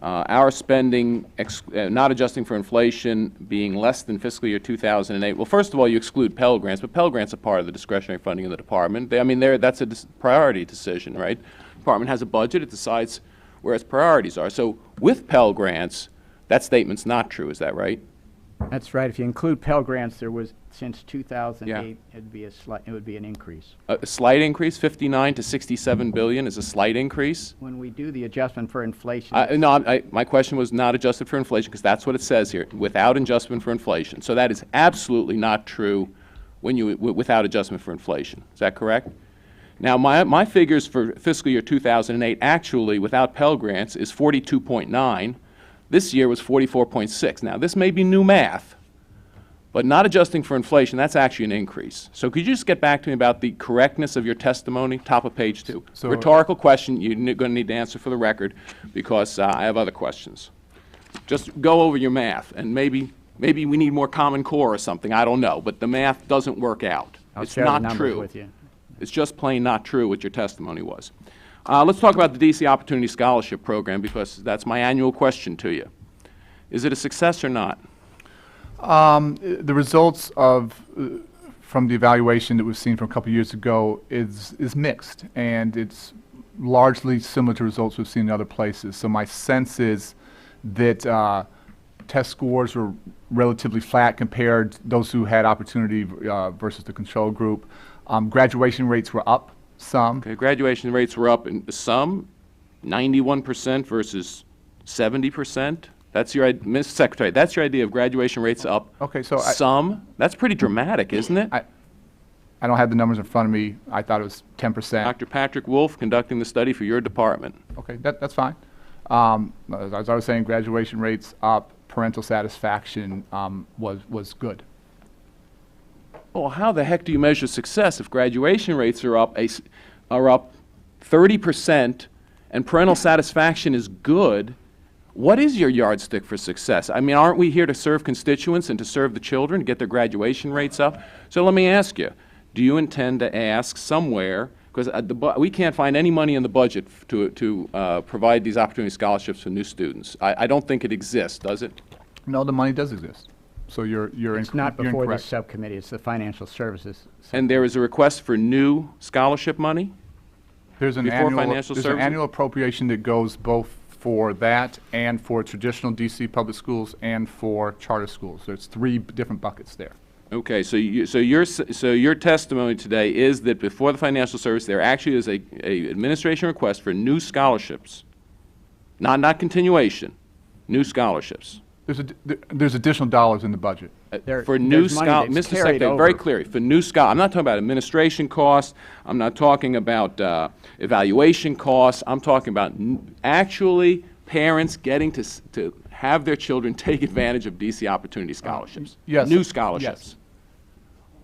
our spending not adjusting for inflation being less than fiscal year 2008. Well, first of all, you exclude Pell Grants, but Pell Grants are part of the discretionary funding of the department. That's a priority decision, right? The department has a budget, it decides where its priorities are. So with Pell Grants, that statement's not true, is that right? That's right. If you include Pell Grants, there was, since 2008, Yeah. it would be an increase. A slight increase, 59 to 67 billion is a slight increase? When we do the adjustment for inflation. No, my question was not adjusted for inflation, because that's what it says here, without adjustment for inflation. So that is absolutely not true without adjustment for inflation. Is that correct? Now, my figures for fiscal year 2008, actually, without Pell Grants, is 42.9. This year was 44.6. Now, this may be new math, but not adjusting for inflation, that's actually an increase. So could you just get back to me about the correctness of your testimony, top of page 2? So rhetorical question you're going to need to answer for the record, because I have other questions. Just go over your math, and maybe we need more Common Core or something, I don't know, but the math doesn't work out. I'll It's share the not numbers true. with you. It's just plain not true what your testimony was. Let's talk about the DC Opportunity Scholarship Program, because that's my annual question to you. Is it a success or not? The results from the evaluation that we've seen from a couple years ago is mixed, and it's largely similar to results we've seen in other places. So my sense is that test scores were relatively flat compared to those who had opportunity versus the control group. Graduation rates were up some. Okay, graduation rates were up in some, 91% versus 70%. That's your, Mr. Secretary, that's your idea of graduation rates up. Okay, so some? That's pretty dramatic, isn't it? I don't have the numbers in front of me. I thought it was 10%. Dr. Patrick Wolf conducting the study for your department. Okay, that's fine. As I was saying, graduation rates up, parental satisfaction was good. Well, how the heck do you measure success if graduation rates are up 30% and parental satisfaction is good? What is your yardstick for success? I mean, aren't we here to serve constituents and to serve the children, get their graduation rates up? So let me ask you, do you intend to ask somewhere, because we can't find any money in the budget to provide these opportunity scholarships for new students. I don't think it exists, does it? No, the money does exist. So you're It's not before this incorrect. subcommittee, it's the Financial Services. And there is a request for new scholarship money? There's an before financial there's services? an annual appropriation that goes both for that and for traditional DC public schools and for charter schools. There's 3 different buckets there. Okay, so your testimony today is that before the financial service, there actually is a administration request for new scholarships, not continuation, new scholarships. There's additional dollars in the budget. For new there's money that's Mr. carried Secretary, very over. clearly, for new I'm not talking about administration costs, I'm not talking about evaluation costs, I'm talking about actually parents getting to have their children take advantage of DC Opportunity Scholarships. Yes. New scholarships. Yes.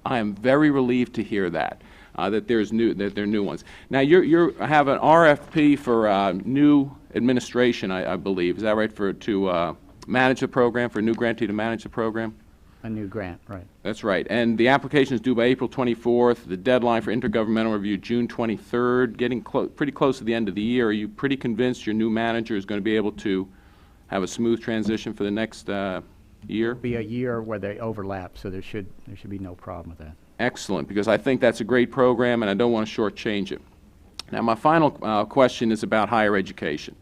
I am very relieved to hear that, that there are new ones. Now, you have an RFP for new administration, I believe. Is that right, to manage the program, for a new grantee to manage the program? A new grant, right. That's right. And the application is due by April 24th. The deadline for intergovernmental review, June 23rd, getting pretty close to the end of the year. Are you pretty convinced your new manager is going to be able to have a smooth transition for the next year? Be a year where they overlap, so there should be no problem with that. Excellent, because I think that's a great program, and I don't want to shortchange it. Now, my final question is about higher education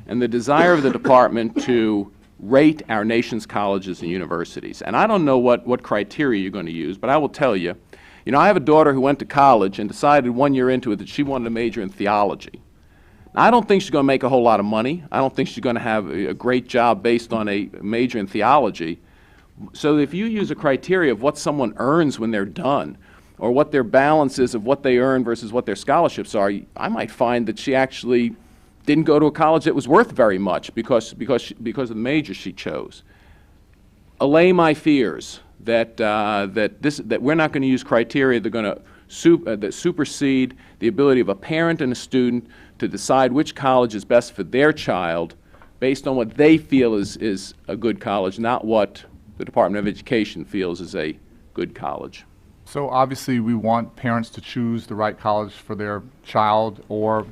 and the desire of the department to rate our nation's colleges and universities. And I don't know what criteria you're going to use, but I will tell you, I have a daughter who went to college and decided 1 year into it that she wanted to major in theology. Now, I don't think she's going to make a whole lot of money. I don't think she's going to have a great job based on a major in theology. So if you use a criteria of what someone earns when they're done, or what their balance is of what they earn versus what their scholarships are, I might find that she actually didn't go to a college that was worth very much because of the major she chose. Allay my fears that we're not going to use criteria that are going to that supersede the ability of a parent and a student to decide which college is best for their child based on what they feel is a good college, not what the Department of Education feels is a good college. So obviously, we want parents to choose the right college for their child, or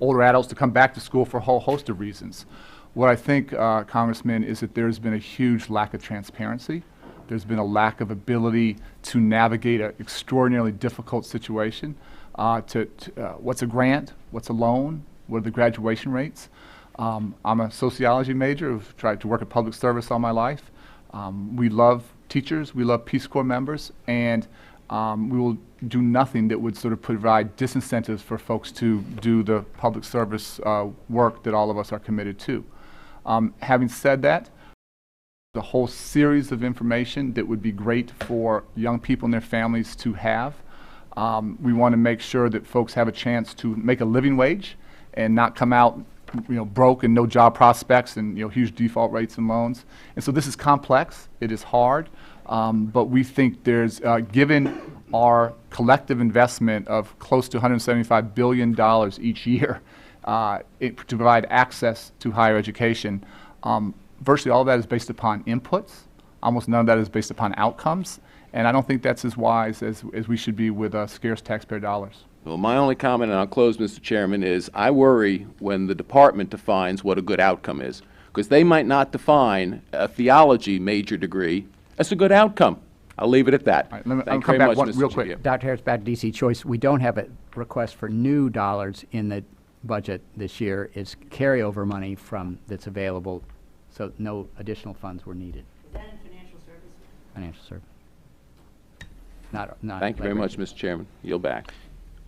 older adults to come back to school for a whole host of reasons. What I think, Congressman, is that there's been a huge lack of transparency. There's been a lack of ability to navigate an extraordinarily difficult situation. What's a grant? What's a loan? What are the graduation rates? I'm a sociology major who've tried to work at public service all my life. We love teachers, we love Peace Corps members, and we will do nothing that would sort of provide disincentives for folks to do the public service work that all of us are committed to. Having said that, the whole series of information that would be great for young people and their families to have. We want to make sure that folks have a chance to make a living wage and not come out broke and no job prospects and huge default rates and loans. And so this is complex, it is hard, but we think there's, given our collective investment of close to $175 billion each year to provide access to higher education, virtually all of that is based upon inputs. Almost none of that is based upon outcomes. And I don't think that's as wise as we should be with scarce taxpayer dollars. Well, my only comment, and I'll close, Mr. Chairman, is I worry when the department defines what a good outcome is, because they might not define a theology major degree as a good outcome. I'll leave it at that. All right, Thank you come very back much, real Mr. quick. Chair. Dr. Harris, back to DC Choice. We don't have a request for new dollars in the budget this year. It's carryover money that's available, so no additional funds were needed. Is that in financial services? Financial service. Not Thank you very labor. much, Mr. Chairman. Yield back.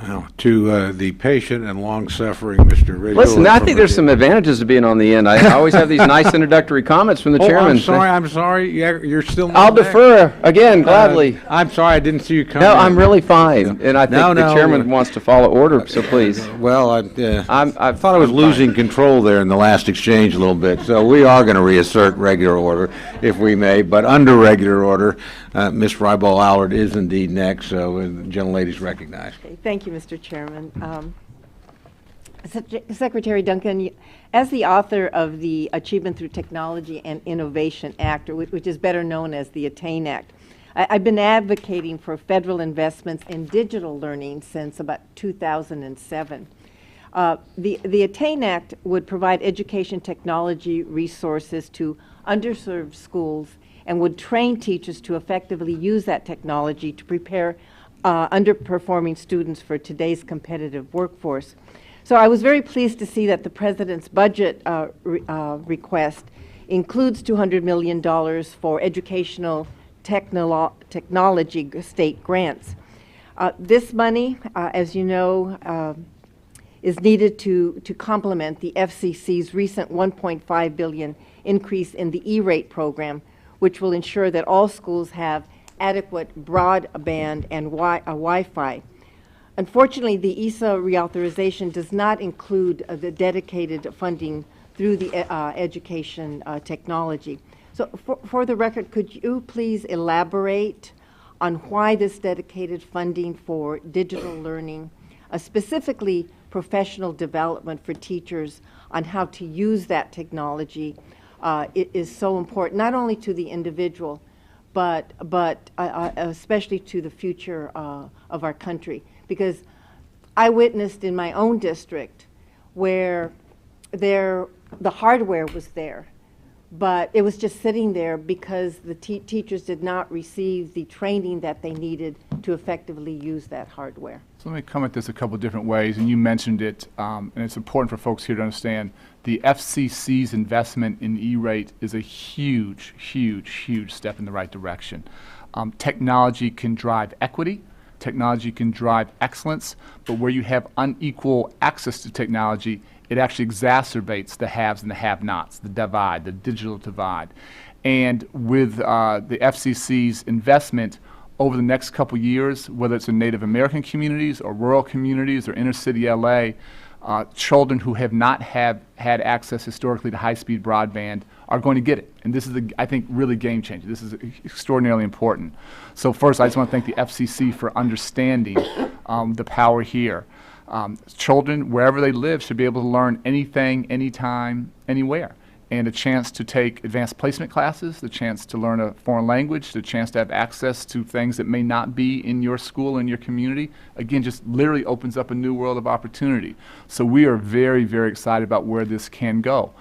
Now, to the patient and long-suffering Mr. Ridgel. Listen, I think there's some advantages to being on the end. I always have these nice introductory comments from the chairman. I'm sorry, yeah, you're still not I'll next. defer, again, gladly. I'm sorry, I didn't see you come No, in. I'm really fine, and I think No, the no, chairman wants to follow order, so please. Well, I thought I was I'm losing control there in the last exchange a little bit, so we are going to reassert regular order, if we may, but under regular order, Ms. Rybal-Allard is indeed next, so the gentlelady's recognized. Okay, thank you, Mr. Chairman. Secretary Duncan, as the author of the Achievement Through Technology and Innovation Act, which is better known as the ATTAIN Act, I've been advocating for federal investments in digital learning since about 2007. The ATTAIN Act would provide education technology resources to underserved schools and would train teachers to effectively use that technology to prepare underperforming students for today's competitive workforce. So I was very pleased to see that the President's budget request includes $200 million for educational technology state grants. This money, as you know, is needed to complement the FCC's recent $1.5 billion increase in the E-rate program, which will ensure that all schools have adequate broadband and Wi-Fi. Unfortunately, the ESA reauthorization does not include the dedicated funding through the education technology. So for the record, could you please elaborate on why this dedicated funding for digital learning, specifically professional development for teachers on how to use that technology, it is so important, not only to the individual, but especially to the future of our country? Because I witnessed in my own district where the hardware was there, but it was just sitting there because the teachers did not receive the training that they needed to effectively use that hardware. So let me come at this a couple of different ways, and you mentioned it, and it's important for folks here to understand the FCC's investment in E-rate is a huge, huge, huge step in the right direction. Technology can drive equity, technology can drive excellence, but where you have unequal access to technology, it actually exacerbates the haves and the have-nots, the divide, the digital divide. And with the FCC's investment over the next couple years, whether it's in Native American communities or rural communities or inner city LA, children who have not had access historically to high-speed broadband are going to get it. And this is, I think, really game-changing. This is extraordinarily important. So first, I just want to thank the FCC for understanding the power here. Children, wherever they live, should be able to learn anything, anytime, anywhere. And a chance to take advanced placement classes, the chance to learn a foreign language, the chance to have access to things that may not be in your school and your community, again, just literally opens up a new world of opportunity. So we are very, very excited about where this can go.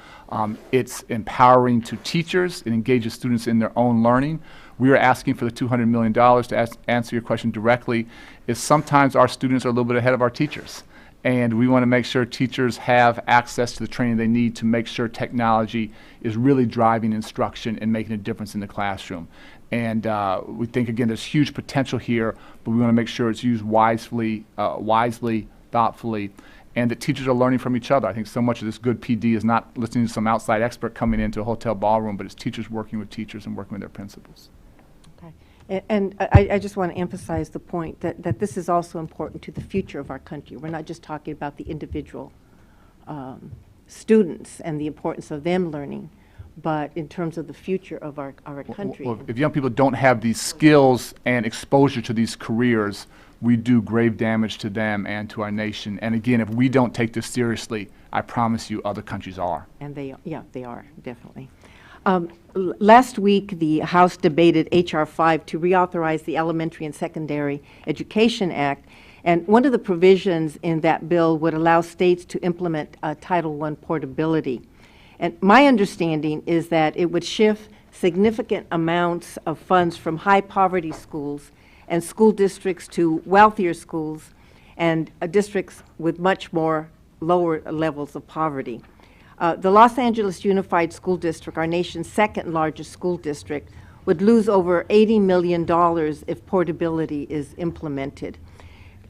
It's empowering to teachers. It engages students in their own learning. We are asking for the $200 million to answer your question directly, is sometimes our students are a little bit ahead of our teachers. And we want to make sure teachers have access to the training they need to make sure technology is really driving instruction and making a difference in the classroom. And we think, again, there's huge potential here, but we want to make sure it's used wisely, thoughtfully, and that teachers are learning from each other. I think so much of this good PD is not listening to some outside expert coming into a hotel ballroom, but it's teachers working with teachers and working with their principals. And I just want to emphasize the point that this is also important to the future of our country. We're not just talking about the individual students and the importance of them learning, but in terms of the future of our country. Well, if young people don't have these skills and exposure to these careers, we do grave damage to them and to our nation. And again, if we don't take this seriously, I promise you other countries are. And they are, definitely. Last week, the House debated H.R. 5 to reauthorize the Elementary and Secondary Education Act, and one of the provisions in that bill would allow states to implement Title I portability. And my understanding is that it would shift significant amounts of funds from high-poverty schools and school districts to wealthier schools and districts with much more lower levels of poverty. The Los Angeles Unified School District, our nation's second largest school district, would lose over $80 million if portability is implemented.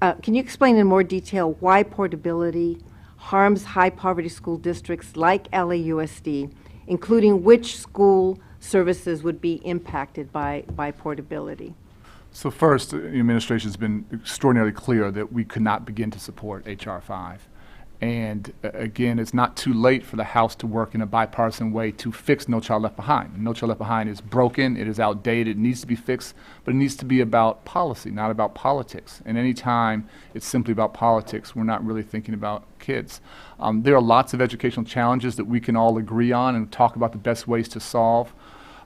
Can you explain in more detail why portability harms high-poverty school districts like LAUSD, including which school services would be impacted by portability? So first, the administration has been extraordinarily clear that we could not begin to support H.R. 5. And again, it's not too late for the House to work in a bipartisan way to fix No Child Left Behind. No Child Left Behind is broken, it is outdated, it needs to be fixed, but it needs to be about policy, not about politics. And any time it's simply about politics, we're not really thinking about kids. There are lots of educational challenges that we can all agree on and talk about the best ways to solve.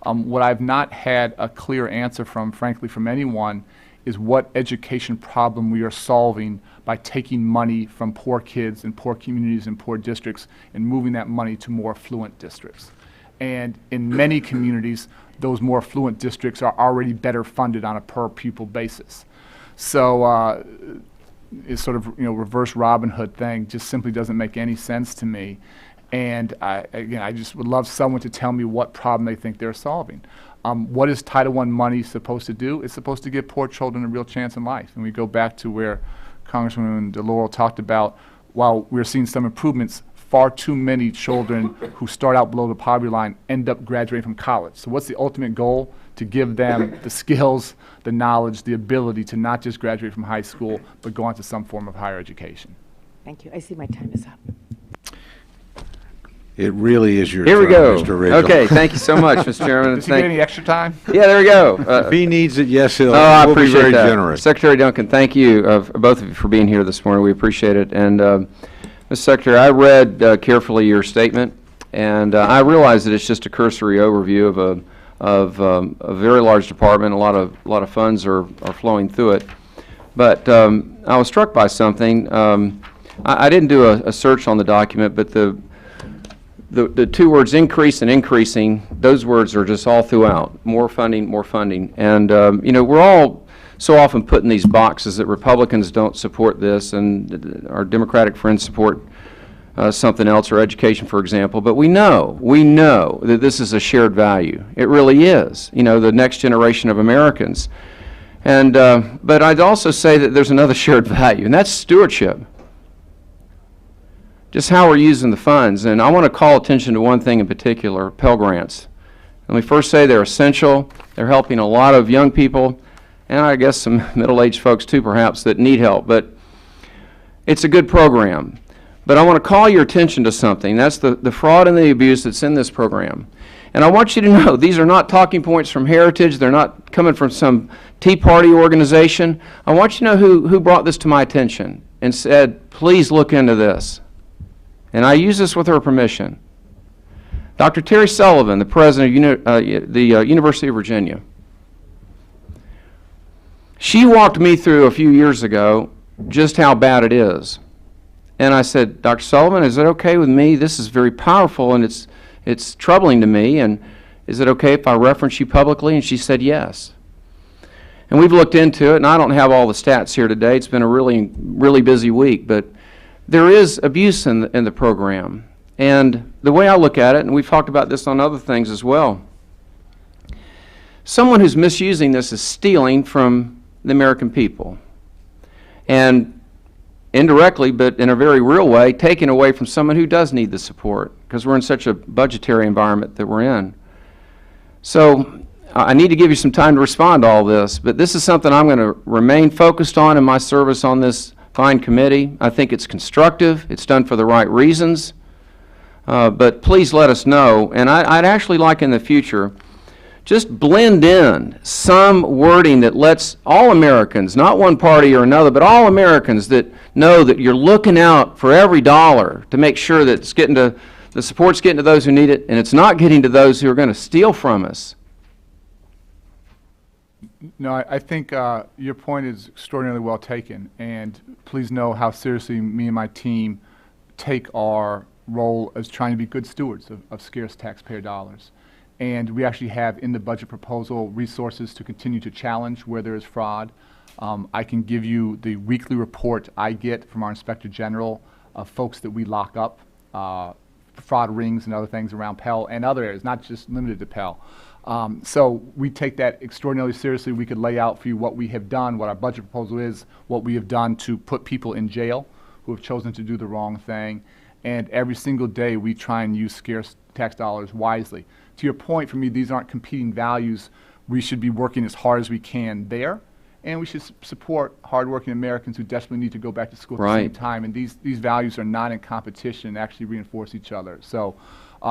What I've not had a clear answer from, frankly, from anyone is what education problem we are solving by taking money from poor kids and poor communities and poor districts and moving that money to more affluent districts. And in many communities, those more affluent districts are already better funded on a per pupil basis. So is sort of, reverse Robin Hood thing just simply doesn't make any sense to me. And I just would love someone to tell me what problem they think they're solving. What is Title I money supposed to do? It's supposed to give poor children a real chance in life. And we go back to where Congresswoman DeLaurel talked about, while we're seeing some improvements, far too many children who start out below the poverty line end up graduating from college. So what's the ultimate goal? To give them the skills, the knowledge, the ability to not just graduate from high school, but go on to some form of higher education. Thank you. I see my time is up. It really is your Here we turn, go. Mr. Rizzo. Okay, thank you so much, Mr. Chairman. Does he get any extra time? Yeah, there we go. If he needs it, yes, Oh, I we'll be appreciate very that. generous. Secretary Duncan, thank you, both of you, for being here this morning. We appreciate it. And, Mr. Secretary, I read carefully your statement, and I realize that it's just a cursory overview of a very large department. A lot of funds are flowing through it. But I was struck by something. I didn't do a search on the document, but the two words increase and increasing, those words are just all throughout. More funding, more funding. And, we're all so often put in these boxes that Republicans don't support this and our Democratic friends support something else, or education, for example. But we know that this is a shared value. It really is, the next generation of Americans. And, but I'd also say that there's another shared value, and that's stewardship. Just how we're using the funds. And I want to call attention to one thing in particular, Pell Grants. Let me first say they're essential. They're helping a lot of young people, and I guess some middle-aged folks too, perhaps, that need help. But it's a good program. But I want to call your attention to something. That's the fraud and the abuse that's in this program. And I want you to know these are not talking points from Heritage. They're not coming from some Tea Party organization. I want you to know who brought this to my attention and said, please look into this. And I use this with her permission. Dr. Terry Sullivan, the president of the University of Virginia. She walked me through a few years ago just how bad it is. And I said, Dr. Sullivan, is it okay with me? This is very powerful, and it's troubling to me. And is it okay if I reference you publicly? And she said yes. And we've looked into it, and I don't have all the stats here today. It's been a really, really busy week. But there is abuse in the program. And the way I look at it, and we've talked about this on other things as well, someone who's misusing this is stealing from the American people. And indirectly, but in a very real way, taking away from someone who does need the support, because we're in such a budgetary environment that we're in. So I need to give you some time to respond to all this, but this is something I'm going to remain focused on in my service on this fine committee. I think it's constructive. It's done for the right reasons. But please let us know. And I'd actually like in the future just blend in some wording that lets all Americans, not one party or another, but all Americans that know that you're looking out for every dollar to make sure that it's getting to, the support's getting to those who need it, and it's not getting to those who are going to steal from us. No, I think your point is extraordinarily well taken, and please know how seriously me and my team take our role as trying to be good stewards of scarce taxpayer dollars. And we actually have in the budget proposal resources to continue to challenge where there is fraud. I can give you the weekly report I get from our Inspector General of folks that we lock up, fraud rings and other things around Pell and other areas, not just limited to Pell. So we take that extraordinarily seriously. We could lay out for you what we have done, what our budget proposal is, what we have done to put people in jail who have chosen to do the wrong thing. And every single day we try and use scarce tax dollars wisely. To your point, for me, these aren't competing values. We should be working as hard as we can there, and we should support hardworking Americans who desperately need to go back to school at the same time. And these values are not in competition and actually reinforce each other. So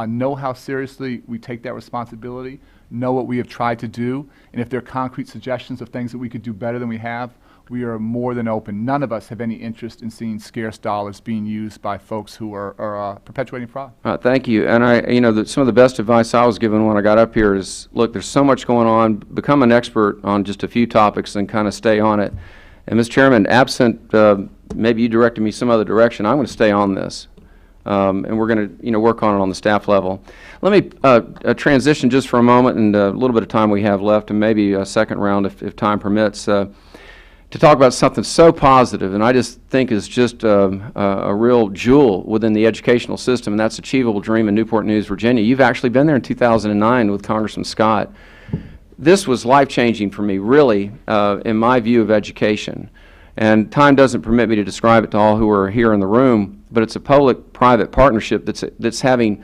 know how seriously we take that responsibility, know what we have tried to do, and if there are concrete suggestions of things that we could do better than we have, we are more than open. None of us have any interest in seeing scarce dollars being used by folks who are perpetuating fraud. Thank you. And some of the best advice I was given when I got up here is, look, there's so much going on. Become an expert on just a few topics and kind of stay on it. And Mr. Chairman, absent maybe you directed me some other direction, I'm going to stay on this. And we're going to work on it on the staff level. Let me transition just for a moment, and a little bit of time we have left, and maybe a second round if time permits. to talk about something so positive, and I just think is just a real jewel within the educational system, and that's Achievable Dream in Newport News, Virginia. You've actually been there in 2009 with Congressman Scott. This was life-changing for me, really, in my view of education. And time doesn't permit me to describe it to all who are here in the room, but it's a public-private partnership that's having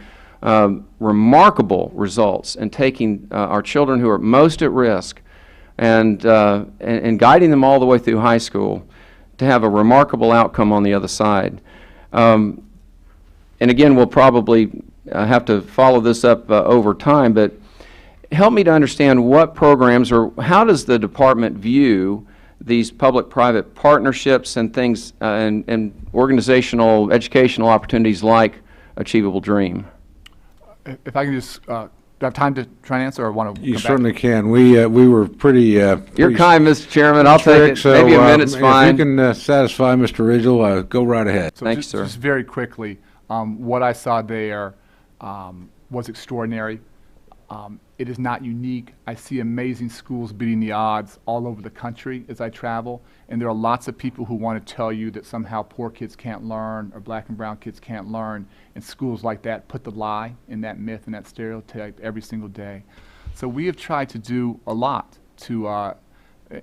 remarkable results and taking our children who are most at risk and guiding them all the way through high school to have a remarkable outcome on the other side. And again, we'll probably have to follow this up over time, but help me to understand what programs or how does the department view these public-private partnerships and things and organizational, educational opportunities like Achievable Dream? If I can just, do I have time to try and answer, or want to You come back? certainly can. We were pretty. You're pretty kind, Mr. Chairman. I'll take it. strict, so, Maybe a minute's If fine. you can satisfy Mr. Ridgel, go right ahead. So Thank you, just, sir. Just very quickly, what I saw there was extraordinary. It is not unique. I see amazing schools beating the odds all over the country as I travel, and there are lots of people who want to tell you that somehow poor kids can't learn or black and brown kids can't learn, and schools like that put the lie in that myth and that stereotype every single day. So we have tried to do a lot to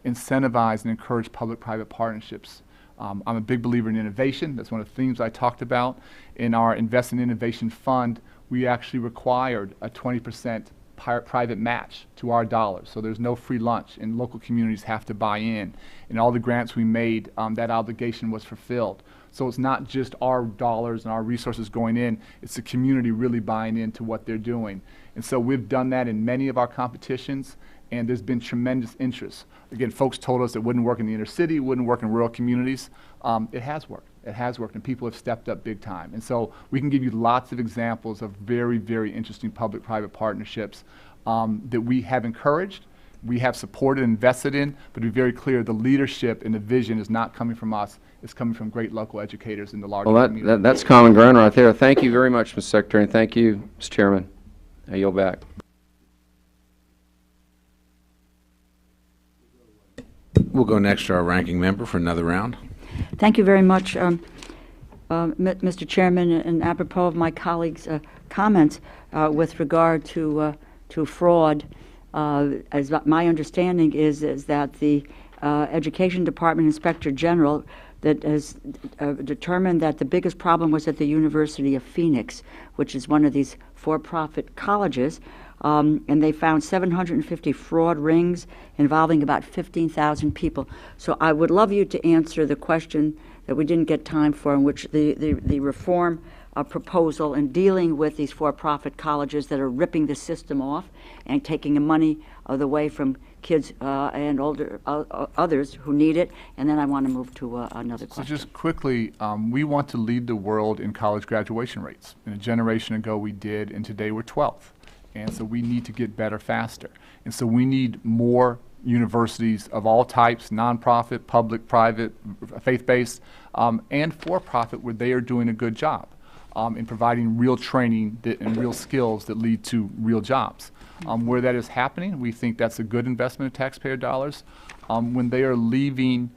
incentivize and encourage public-private partnerships. I'm a big believer in innovation. That's one of the themes I talked about. In our Invest in Innovation Fund, we actually required a 20% private match to our dollars. So there's no free lunch, and local communities have to buy in. And all the grants we made, that obligation was fulfilled. So it's not just our dollars and our resources going in, it's the community really buying into what they're doing. And so we've done that in many of our competitions, and there's been tremendous interest. Again, folks told us it wouldn't work in the inner city, wouldn't work in rural communities. It has worked. It has worked, and people have stepped up big time. And so we can give you lots of examples of very, very interesting public-private partnerships that we have encouraged, we have supported and invested in, but to be very clear, the leadership and the vision is not coming from us. It's coming from great local educators in the larger Well, community. that's common ground right there. Thank you very much, Mr. Secretary, and thank you, Mr. Chairman. I yield back. We'll go next to our ranking member for another round. Thank you very much, Mr. Chairman, and apropos of my colleagues' comments with regard to fraud, as my understanding is that the Education Department Inspector General that has determined that the biggest problem was at the University of Phoenix, which is one of these for-profit colleges, and they found 750 fraud rings involving about 15,000 people. So I would love you to answer the question that we didn't get time for, in which the reform proposal in dealing with these for-profit colleges that are ripping the system off and taking the money away from kids and older others who need it. And then I want to move to another So question. just quickly, we want to lead the world in college graduation rates. And a generation ago we did, and today we're 12th. And so we need to get better faster. And so we need more universities of all types, nonprofit, public, private, faith-based, and for-profit, where they are doing a good job in providing real training and real skills that lead to real jobs. Where that is happening, we think that's a good investment of taxpayer dollars. When they are leaving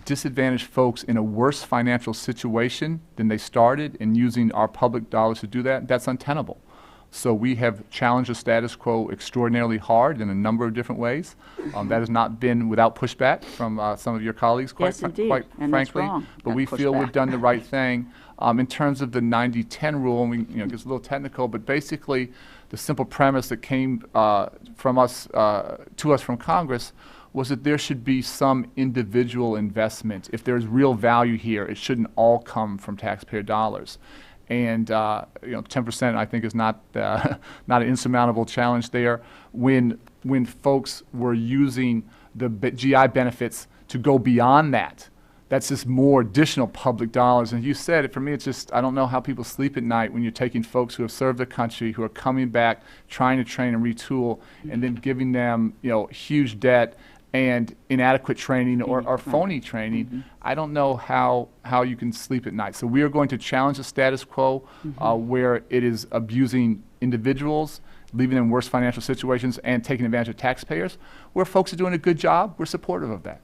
disadvantaged folks in a worse financial situation than they started and using our public dollars to do that, that's untenable. So we have challenged the status quo extraordinarily hard in a number of different ways. That has not been without pushback from some of your colleagues, quite, Yes, indeed, quite and that's frankly. wrong, But that we feel we've pushback. done the right thing. In terms of the 90-10 rule, and it gets a little technical, but basically the simple premise that came from us to us from Congress was that there should be some individual investment. If there's real value here, it shouldn't all come from taxpayer dollars. And 10% I think is not not an insurmountable challenge there. When folks were using the GI benefits to go beyond that, that's just more additional public dollars. And you said it, for me, it's just, I don't know how people sleep at night when you're taking folks who have served the country, who are coming back, trying to train and retool, and then giving them huge debt and inadequate training or phony training. I don't know how you can sleep at night. So we are going to challenge the status quo where it is abusing individuals leaving them in worse financial situations and taking advantage of taxpayers. Where folks are doing a good job, we're supportive of that.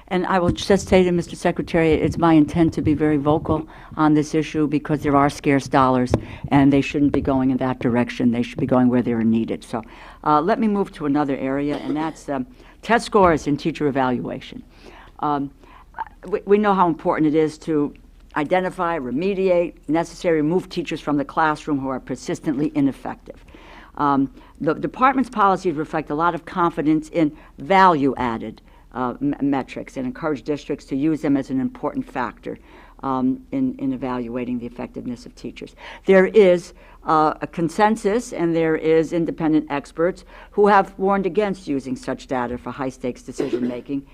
And I will just say to Mr. Secretary, it's my intent to be very vocal on this issue because there are scarce dollars, and they shouldn't be going in that direction. They should be going where they're needed. So let me move to another area, and that's test scores and teacher evaluation. We know how important it is to identify, remediate, necessary, remove teachers from the classroom who are persistently ineffective. The department's policies reflect a lot of confidence in value-added metrics and encourage districts to use them as an important factor in evaluating the effectiveness of teachers. There is a consensus, and there is independent experts who have warned against using such data for high-stakes decision-making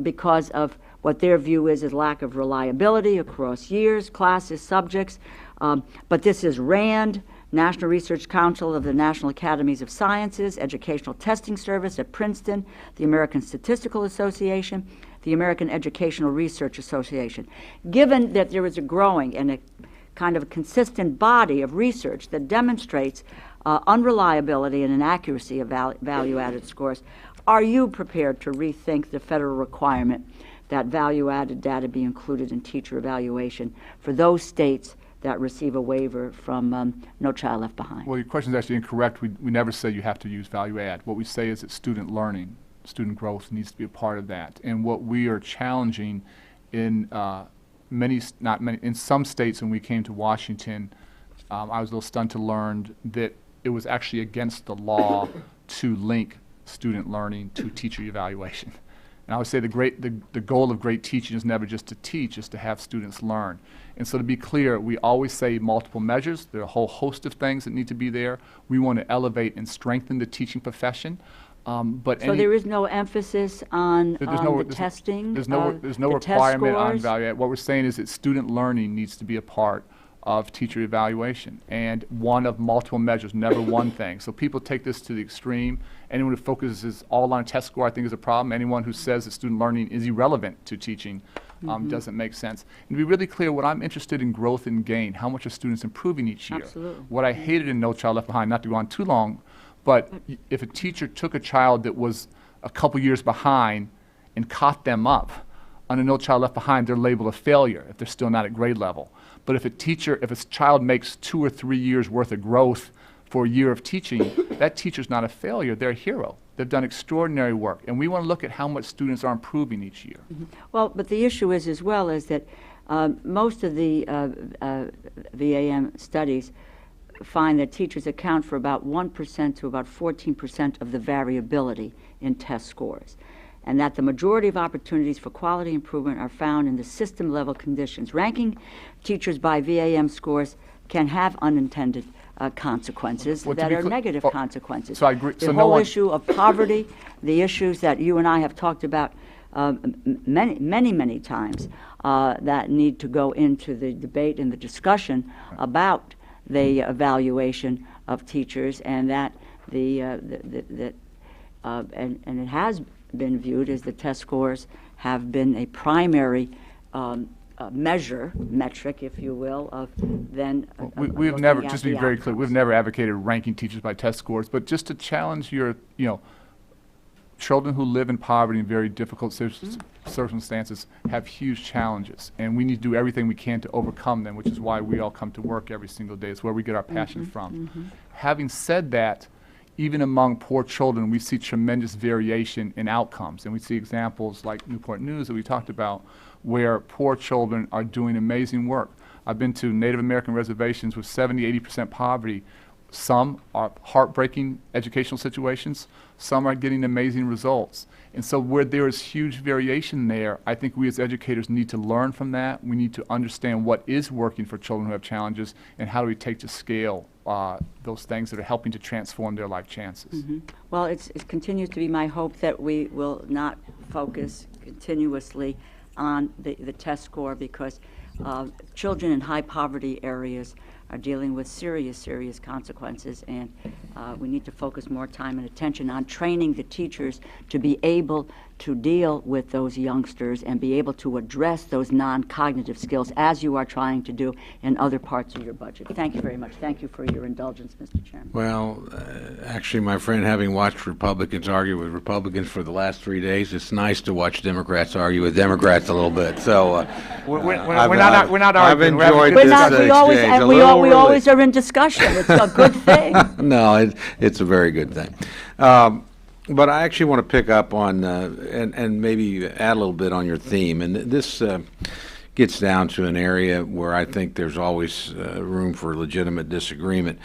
because of what their view is lack of reliability across years, classes, subjects. But this is RAND, National Research Council of the National Academies of Sciences, Educational Testing Service at Princeton, the American Statistical Association, the American Educational Research Association. Given that there is a growing and a kind of a consistent body of research that demonstrates unreliability and inaccuracy of value-added scores, are you prepared to rethink the federal requirement that value-added data be included in teacher evaluation for those states that receive a waiver from No Child Left Behind? Well, your question is actually incorrect. We never say you have to use value-add. What we say is that student learning, student growth needs to be a part of that. And what we are challenging in in some states when we came to Washington, I was a little stunned to learn that it was actually against the law to link student learning to teacher evaluation. And I would say the goal of great teaching is never just to teach, it's to have students learn. And so to be clear, we always say multiple measures. There are a whole host of things that need to be there. We want to elevate and strengthen the teaching profession. But so there is no emphasis on the testing? There's no requirement on value add. What we're saying is that student learning needs to be a part of teacher evaluation, and one of multiple measures, never one thing. So people take this to the extreme. Anyone who focuses all on a test score, I think, is a problem. Anyone who says that student learning is irrelevant to teaching doesn't make sense. And to be really clear, what I'm interested in growth and gain, how much are students improving each year? Absolutely. What I hated in No Child Left Behind, not to go on too long, but if a teacher took a child that was a couple years behind and caught them up, under No Child Left Behind, they're labeled a failure if they're still not at grade level. But if a child makes 2 or 3 years worth of growth for a year of teaching, that teacher's not a failure, they're a hero. They've done extraordinary work. And we want to look at how much students are improving each year. Well, but the issue is as well is that most of the VAM studies find that teachers account for about 1% to about 14% of the variability in test scores, and that the majority of opportunities for quality improvement are found in the system-level conditions. Ranking teachers by VAM scores can have unintended consequences that are negative consequences. So I agree. The whole issue of poverty, the issues that you and I have talked about many times that need to go into the debate and the discussion about the evaluation of teachers, and that and it has been viewed as the test scores have been a primary metric, if you will, of then. We've never, just to be very clear, we've never advocated ranking teachers by test scores, but just to challenge your, children who live in poverty in very difficult circumstances have huge challenges, and we need to do everything we can to overcome them, which is why we all come to work every single day. It's where we get our passion from. Having said that, even among poor children, we see tremendous variation in outcomes, and we see examples like Newport News that we talked about, where poor children are doing amazing work. I've been to Native American reservations with 70–80% poverty. Some are heartbreaking educational situations. Some are getting amazing results. And so where there is huge variation there, I think we as educators need to learn from that. We need to understand what is working for children who have challenges, and how do we take to scale those things that are helping to transform their life chances. Well, it continues to be my hope that we will not focus continuously on the test score, because children in high poverty areas are dealing with serious, serious consequences, and we need to focus more time and attention on training the teachers to be able to deal with those youngsters and be able to address those non-cognitive skills as you are trying to do in other parts of your budget. Thank you very much. Thank you for your indulgence, Mr. Chairman. Well, actually, my friend, having watched Republicans argue with Republicans for the last 3 days, it's nice to watch Democrats argue with Democrats a little bit. So We're not I've arguing. enjoyed We're this not, we always, exchange. and A we little always are in discussion. It's a good thing. No, it's a very good thing. But I actually want to pick up on and maybe add a little bit on your theme. And this gets down to an area where I think there's always room for legitimate disagreement.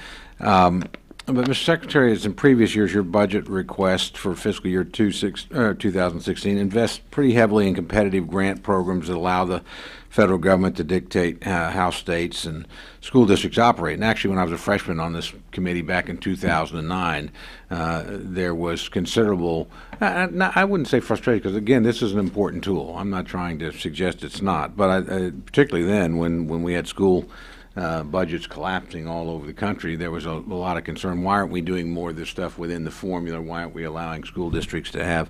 But, Mr. Secretary, as in previous years, your budget request for fiscal year 2016 invests pretty heavily in competitive grant programs that allow the federal government to dictate how states and school districts operate. And actually, when I was a freshman on this committee back in 2009, there was considerable, I wouldn't say frustration, because again, this is an important tool. I'm not trying to suggest it's not, but particularly then when we had school budgets collapsing all over the country, there was a lot of concern. Why aren't we doing more of this stuff within the formula? Why aren't we allowing school districts to have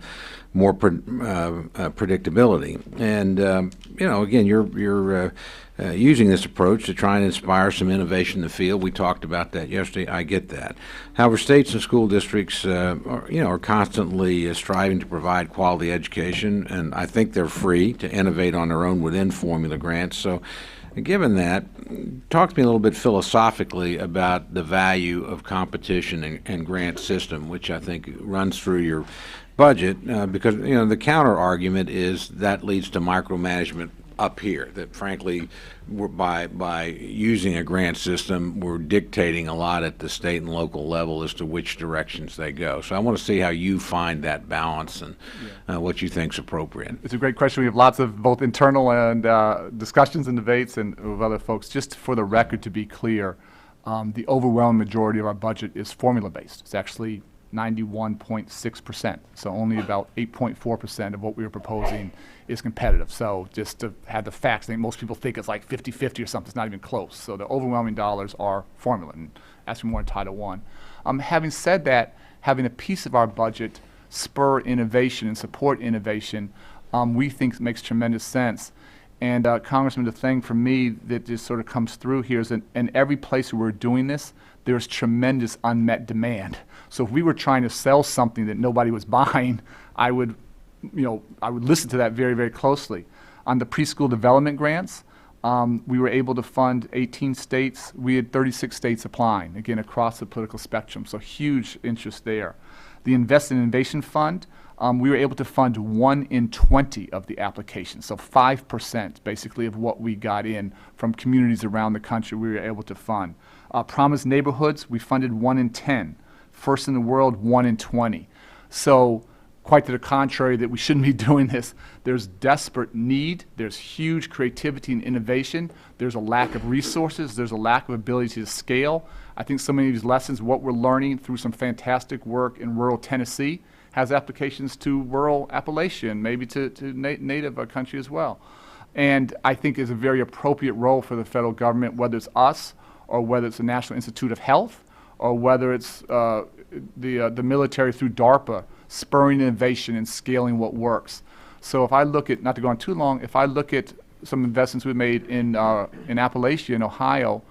more predictability? And again, you're using this approach to try and inspire some innovation in the field. We talked about that yesterday. I get that. However, states and school districts are constantly striving to provide quality education, and I think they're free to innovate on their own within formula grants. So, given that, talk to me a little bit philosophically about the value of competition and grant system, which I think runs through your budget, because the counter argument is that leads to micromanagement up here. That frankly, by using a grant system, we're dictating a lot at the state and local level as to which directions they go. So I want to see how you find that balance and what you think is appropriate. It's a great question. We have lots of both internal and discussions and debates and with other folks. Just for the record, to be clear, the overwhelming majority of our budget is formula-based. It's actually 91.6%. So only about 8.4% of what we were proposing is competitive. So just to have the facts, I think most people think it's like 50-50 or something. It's not even close. So the overwhelming dollars are formula, and ask me more in Title I. Having said that, having a piece of our budget spur innovation and support innovation, we think makes tremendous sense. And Congressman, the thing for me that just sort of comes through here is that in every place where we're doing this, there's tremendous unmet demand. So if we were trying to sell something that nobody was buying, I would listen to that very, very closely. On the preschool development grants, we were able to fund 18 states. We had 36 states applying, again, across the political spectrum, so huge interest there. The Invest in Innovation Fund, we were able to fund 1 in 20 of the applications, so 5% basically of what we got in from communities around the country we were able to fund. Promised Neighborhoods, we funded 1 in 10. First in the World, 1 in 20. So quite to the contrary that we shouldn't be doing this. There's desperate need. There's huge creativity and innovation. There's a lack of resources. There's a lack of ability to scale. I think so many of these lessons, what we're learning through some fantastic work in rural Tennessee, has applications to rural Appalachia, maybe to native country as well. And I think is a very appropriate role for the federal government, whether it's us or whether it's the National Institute of Health or whether it's the military through DARPA, spurring innovation and scaling what works. So if I look at, not to go on too long, if I look at some investments we've made in Appalachia, in Ohio,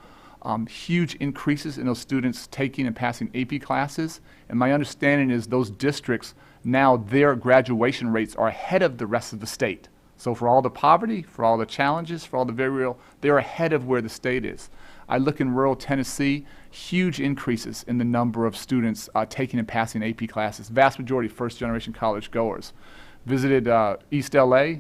huge increases in those students taking and passing AP classes. And my understanding is those districts, now their graduation rates are ahead of the rest of the state. So for all the poverty, for all the challenges, for all the very real, they're ahead of where the state is. I look in rural Tennessee, huge increases in the number of students taking and passing AP classes, vast majority first-generation college goers. Visited East LA,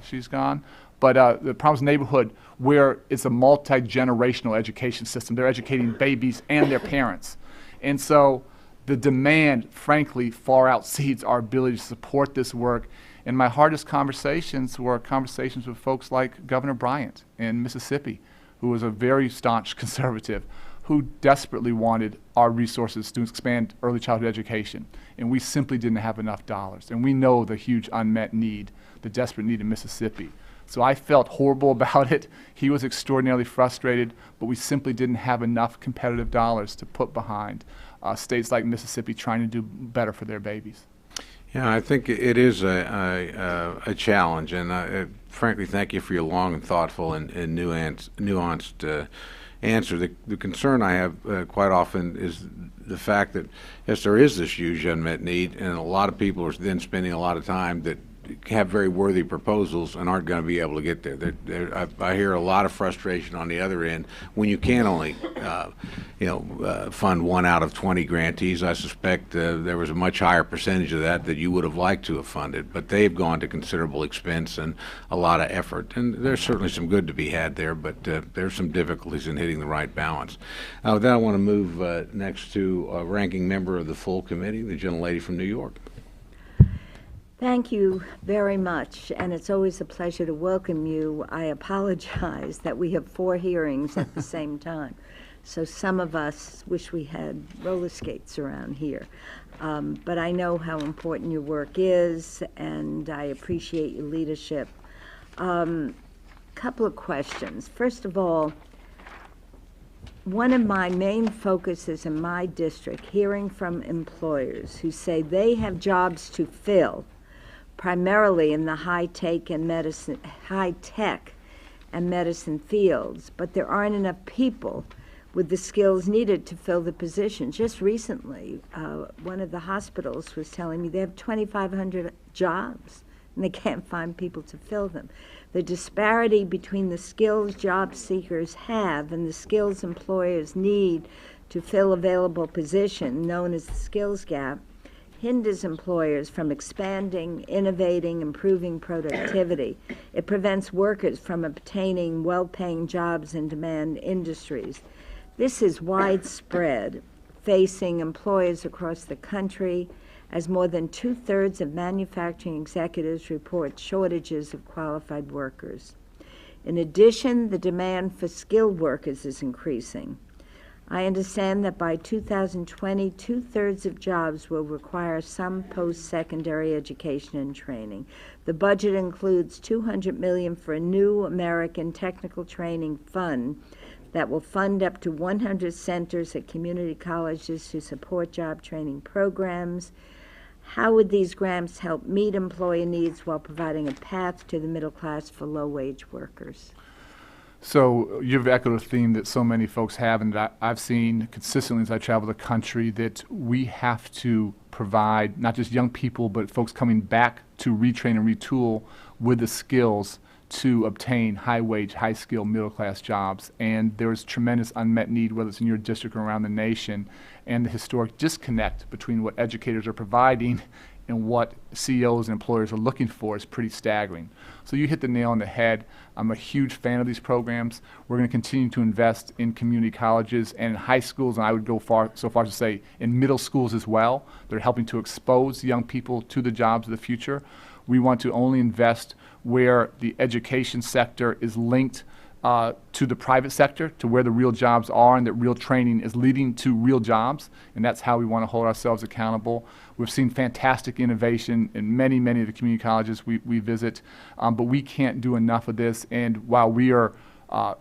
she's gone, but the Promised Neighborhood, where it's a multi-generational education system. They're educating babies and their parents. And so the demand, frankly, far outseeds our ability to support this work. And my hardest conversations were conversations with folks like Governor Bryant in Mississippi, who was a very staunch conservative, who desperately wanted our resources, students expand early childhood education. And we simply didn't have enough dollars. And we know the huge unmet need, the desperate need in Mississippi. So I felt horrible about it. He was extraordinarily frustrated, but we simply didn't have enough competitive dollars to put behind states like Mississippi trying to do better for their babies. Yeah, I think it is a challenge, and frankly, thank you for your long and thoughtful and nuanced answer. The concern I have quite often is the fact that, yes, there is this huge unmet need, and a lot of people are then spending a lot of time that have very worthy proposals and aren't going to be able to get there. I hear a lot of frustration on the other end when you can only, fund 1 out of 20 grantees. I suspect there was a much higher percentage of that you would have liked to have funded, but they've gone to considerable expense and a lot of effort. And there's certainly some good to be had there, but there's some difficulties in hitting the right balance. With that, I want to move next to a ranking member of the full committee, the gentlelady from New York. Thank you very much, and it's always a pleasure to welcome you. I apologize that we have 4 hearings at the same time, so some of us wish we had roller skates around here. But I know how important your work is, and I appreciate your leadership. Couple of questions. First of all, one of my main focuses in my district, hearing from employers who say they have jobs to fill, primarily in the high-tech and medicine fields, but there aren't enough people with the skills needed to fill the position. Just recently, one of the hospitals was telling me they have 2,500 jobs, and they can't find people to fill them. The disparity between the skills job seekers have and the skills employers need to fill available position, known as the skills gap, hinders employers from expanding, innovating, improving productivity. It prevents workers from obtaining well-paying jobs in demand industries. This is widespread, facing employers across the country, as more than 2/3 of manufacturing executives report shortages of qualified workers. In addition, the demand for skilled workers is increasing. I understand that by 2020, 2/3 of jobs will require some post-secondary education and training. The budget includes $200 million for a new American Technical Training Fund that will fund up to 100 centers at community colleges to support job training programs. How would these grants help meet employer needs while providing a path to the middle class for low-wage workers? So you've echoed a theme that so many folks have, and that I've seen consistently as I travel the country, that we have to provide not just young people, but folks coming back to retrain and retool with the skills to obtain high-wage, high-skill, middle-class jobs. And there's tremendous unmet need, whether it's in your district or around the nation, and the historic disconnect between what educators are providing and what CEOs and employers are looking for is pretty staggering. So you hit the nail on the head. I'm a huge fan of these programs. We're going to continue to invest in community colleges and in high schools, and I would go so far as to say in middle schools as well. They're helping to expose young people to the jobs of the future. We want to only invest where the education sector is linked to the private sector, to where the real jobs are, and that real training is leading to real jobs, and that's how we want to hold ourselves accountable. We've seen fantastic innovation in many, many of the community colleges we visit, but we can't do enough of this, and while we are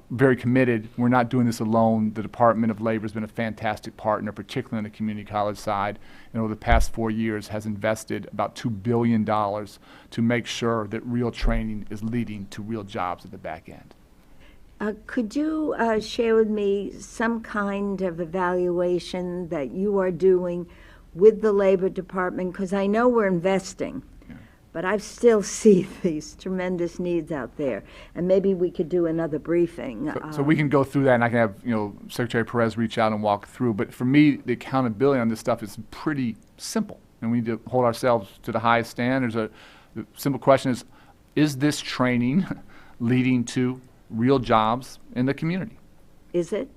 very committed, we're not doing this alone. The Department of Labor has been a fantastic partner, particularly on the community college side, and over the past 4 years has invested about $2 billion to make sure that real training is leading to real jobs at the back end. Could you share with me some kind of evaluation that you are doing with the Labor Department? Because I know we're investing, but I still see these tremendous needs out there. And maybe we could do another briefing. So we can go through that, and I can have Secretary Perez reach out and walk through. But for me, the accountability on this stuff is pretty simple, and we need to hold ourselves to the highest standards. The simple question is this training leading to real jobs in the community? Is it?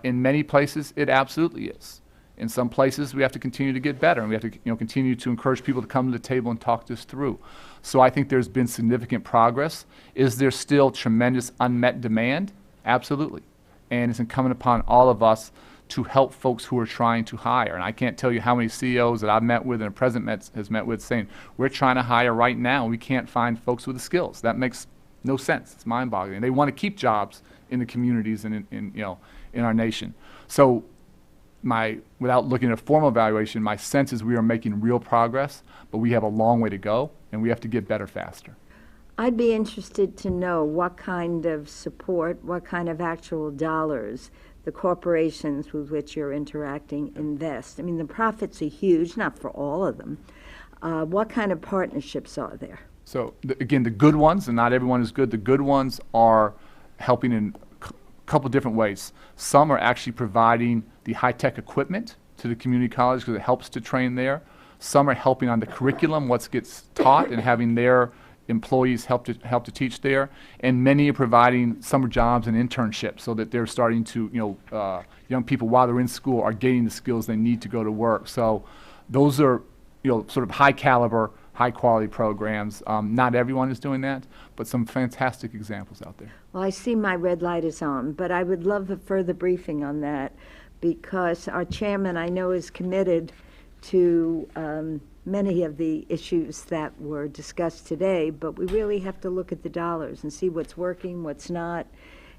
In many places, it absolutely is. In some places, we have to continue to get better, and we have to continue to encourage people to come to the table and talk this through. So I think there's been significant progress. Is there still tremendous unmet demand? Absolutely. And it's incumbent upon all of us to help folks who are trying to hire. And I can't tell you how many CEOs that I've met with and the President has met with saying, we're trying to hire right now, we can't find folks with the skills. That makes No sense. It's mind-boggling. They want to keep jobs in the communities and in our nation. So without looking at a formal evaluation, my sense is we are making real progress, but we have a long way to go, and we have to get better faster. I'd be interested to know what kind of support, what kind of actual dollars the corporations with which you're interacting invest. I mean, the profits are huge, not for all of them. What kind of partnerships are there? So again, the good ones, and not everyone is good, the good ones are helping in a couple different ways. Some are actually providing the high-tech equipment to the community college because it helps to train there. Some are helping on the curriculum, what gets taught, and having their employees help to teach there. And many are providing summer jobs and internships so that they're starting to, young people while they're in school are gaining the skills they need to go to work. So those are, sort of high caliber, high quality programs. Not everyone is doing that, but some fantastic examples out there. Well, I see my red light is on, but I would love a further briefing on that because our chairman, I know, is committed to many of the issues that were discussed today, but we really have to look at the dollars and see what's working, what's not,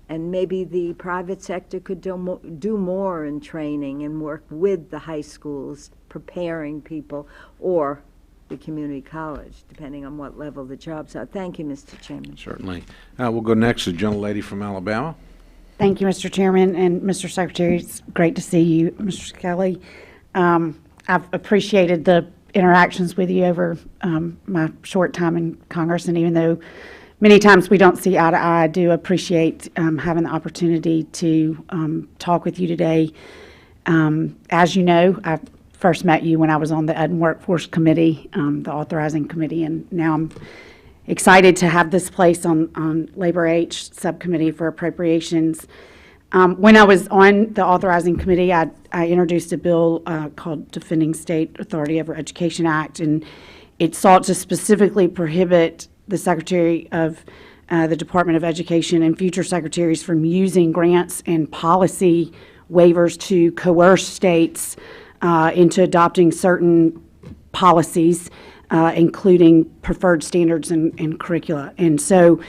and maybe the private sector could do more in training and work with the high schools, preparing people, or the community college, depending on what level the jobs are. Thank you, Mr. Chairman. Certainly. We'll go next to the gentlelady from Alabama. Thank you, Mr. Chairman and Mr. Secretary. It's great to see you, Mr. Skelly. I've appreciated the interactions with you over my short time in Congress, and even though many times we don't see eye to eye, I do appreciate having the opportunity to talk with you today. As you know, I first met you when I was on the Ed and Workforce Committee, the authorizing committee, and now I'm excited to have this place on Labor H Subcommittee for Appropriations. When I was on the authorizing committee, I introduced a bill called Defending State Authority Over Education Act, and it sought to specifically prohibit the Secretary of the Department of Education and future secretaries from using grants and policy waivers to coerce states into adopting certain policies, including preferred standards and curricula. And so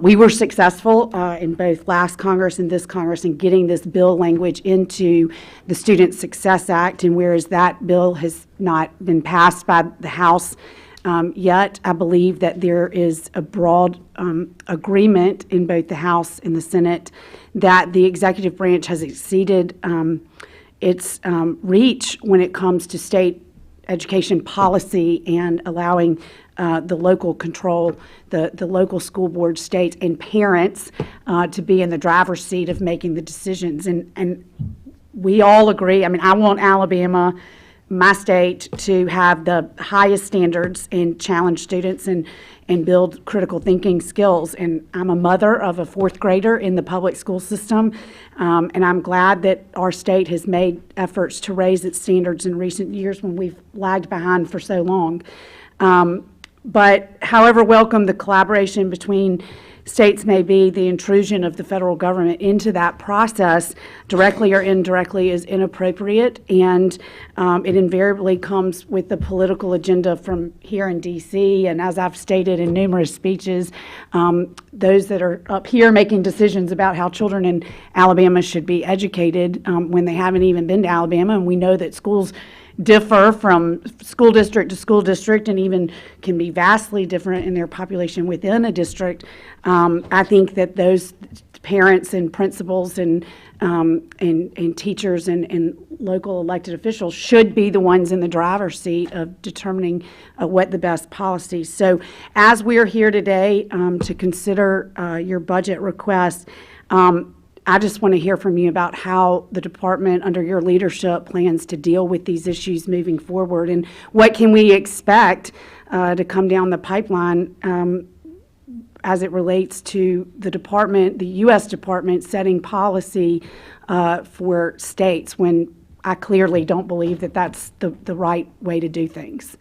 we were successful in both last Congress and this Congress in getting this bill language into the Student Success Act, and whereas that bill has not been passed by the House yet, I believe that there is a broad agreement in both the House and the Senate that the executive branch has exceeded its reach when it comes to state education policy and allowing the local control, the local school board, states, and parents to be in the driver's seat of making the decisions. And we all agree. I mean, I want Alabama, my state, to have the highest standards and challenge students and build critical thinking skills. And I'm a mother of a fourth grader in the public school system, and I'm glad that our state has made efforts to raise its standards in recent years when we've lagged behind for so long. But however welcome the collaboration between states may be, the intrusion of the federal government into that process, directly or indirectly, is inappropriate, and it invariably comes with the political agenda from here in D.C., and as I've stated in numerous speeches, those that are up here making decisions about how children in Alabama should be educated when they haven't even been to Alabama, and we know that schools differ from school district to school district and even can be vastly different in their population within a district. I think that those parents and principals and teachers and local elected officials should be the ones in the driver's seat of determining what the best policies. So as we're here today to consider your budget request, I just want to hear from you about how the department, under your leadership, plans to deal with these issues moving forward, and what can we expect to come down the pipeline as it relates to the department, the U.S. department, setting policy for states, when I clearly don't believe that that's the right way to do things.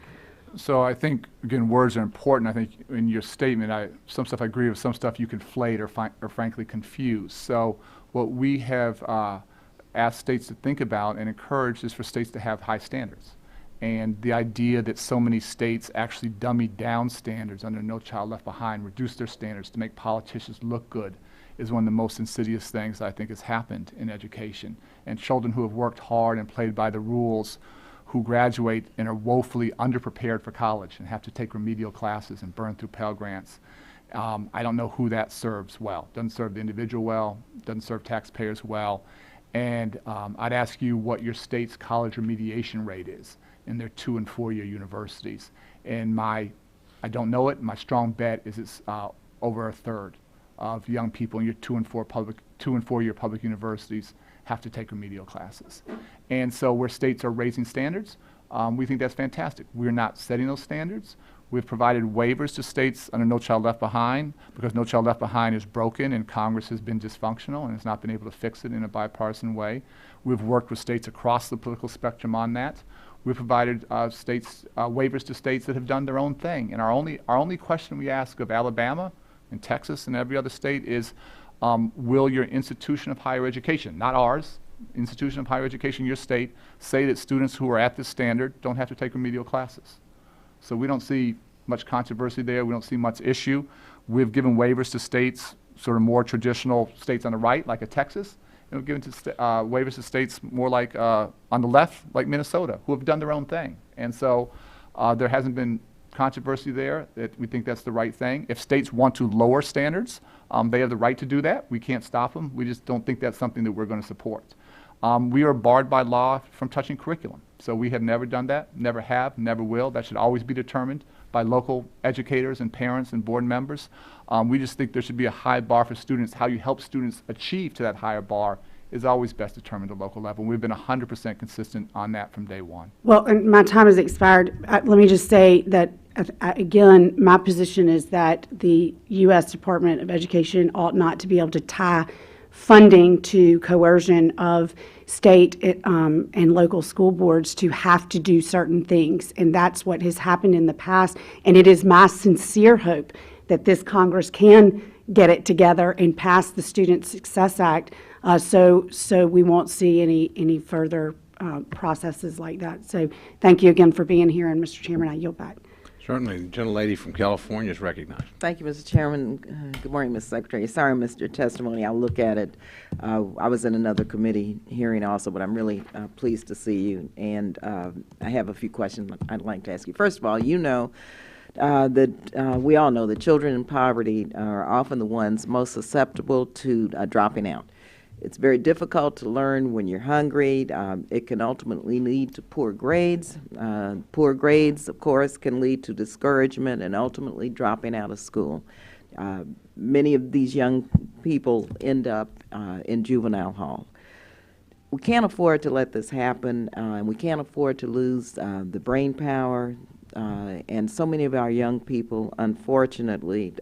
So I think, again, words are important. I think in your statement, some stuff I agree with, some stuff you conflate or frankly confuse. So what we have asked states to think about and encourage is for states to have high standards. And the idea that so many states actually dummied down standards under No Child Left Behind, reduced their standards to make politicians look good, is one of the most insidious things I think has happened in education. And children who have worked hard and played by the rules, who graduate and are woefully underprepared for college and have to take remedial classes and burn through Pell Grants, I don't know who that serves well. Doesn't serve the individual well, doesn't serve taxpayers well. And I'd ask you what your state's college remediation rate is in their 2- and 4-year universities. And I don't know it, my strong bet is it's over a third of young people in your 2- and 4-year public universities have to take remedial classes. And so where states are raising standards, we think that's fantastic. We're not setting those standards. We've provided waivers to states under No Child Left Behind because No Child Left Behind is broken and Congress has been dysfunctional and has not been able to fix it in a bipartisan way. We've worked with states across the political spectrum on that. We've provided waivers to states that have done their own thing. And our only question we ask of Alabama and Texas and every other state is, will your institution of higher education, not ours, institution of higher education, your state, say that students who are at this standard don't have to take remedial classes? So we don't see much controversy there. We don't see much issue. We've given waivers to states, sort of more traditional states on the right, like a Texas, and we've given waivers to states more like on the left, like Minnesota, who have done their own thing. And so there hasn't been controversy there. That we think that's the right thing. If states want to lower standards, they have the right to do that. We can't stop them. We just don't think that's something that we're going to support. We are barred by law from touching curriculum. So we have never done that, never have, never will. That should always be determined by local educators and parents and board members. We just think there should be a high bar for students. How you help students achieve to that higher bar is always best determined at the local level. We've been 100% consistent on that from day one. Well, and my time has expired. Let me just say that, again, my position is that the U.S. Department of Education ought not to be able to tie funding to coercion of state and local school boards to have to do certain things. And that's what has happened in the past. And it is my sincere hope that this Congress can get it together and pass the Student Success Act so we won't see any further processes like that. So thank you again for being here. And Mr. Chairman, I yield back. Certainly. The gentlelady from California is recognized. Thank you, Mr. Chairman. Good morning, Mr. Secretary. Sorry I missed your testimony. I'll look at it. I was in another committee hearing also, but I'm really pleased to see you. And I have a few questions I'd like to ask you. First of all, you know that we all know that children in poverty are often the ones most susceptible to dropping out. It's very difficult to learn when you're hungry. It can ultimately lead to poor grades. Poor grades, of course, can lead to discouragement and ultimately dropping out of school. Many of these young people end up in juvenile hall. We can't afford to let this happen, and we can't afford to lose the brain power. And so many of our young people, unfortunately,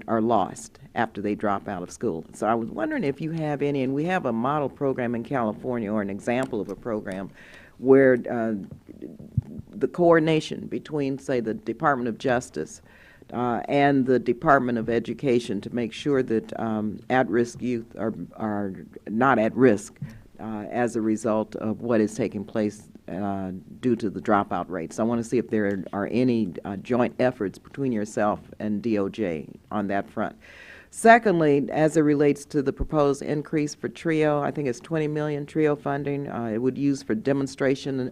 are lost after they drop out of school. So I was wondering if you have any, and we have a model program in California or an example of a program where the coordination between, say, the Department of Justice and the Department of Education to make sure that at-risk youth are not at risk as a result of what is taking place due to the dropout rates. So I want to see if there are any joint efforts between yourself and DOJ on that front. Secondly, as it relates to the proposed increase for TRIO, I think it's $20 million TRIO funding. It would use for a demonstration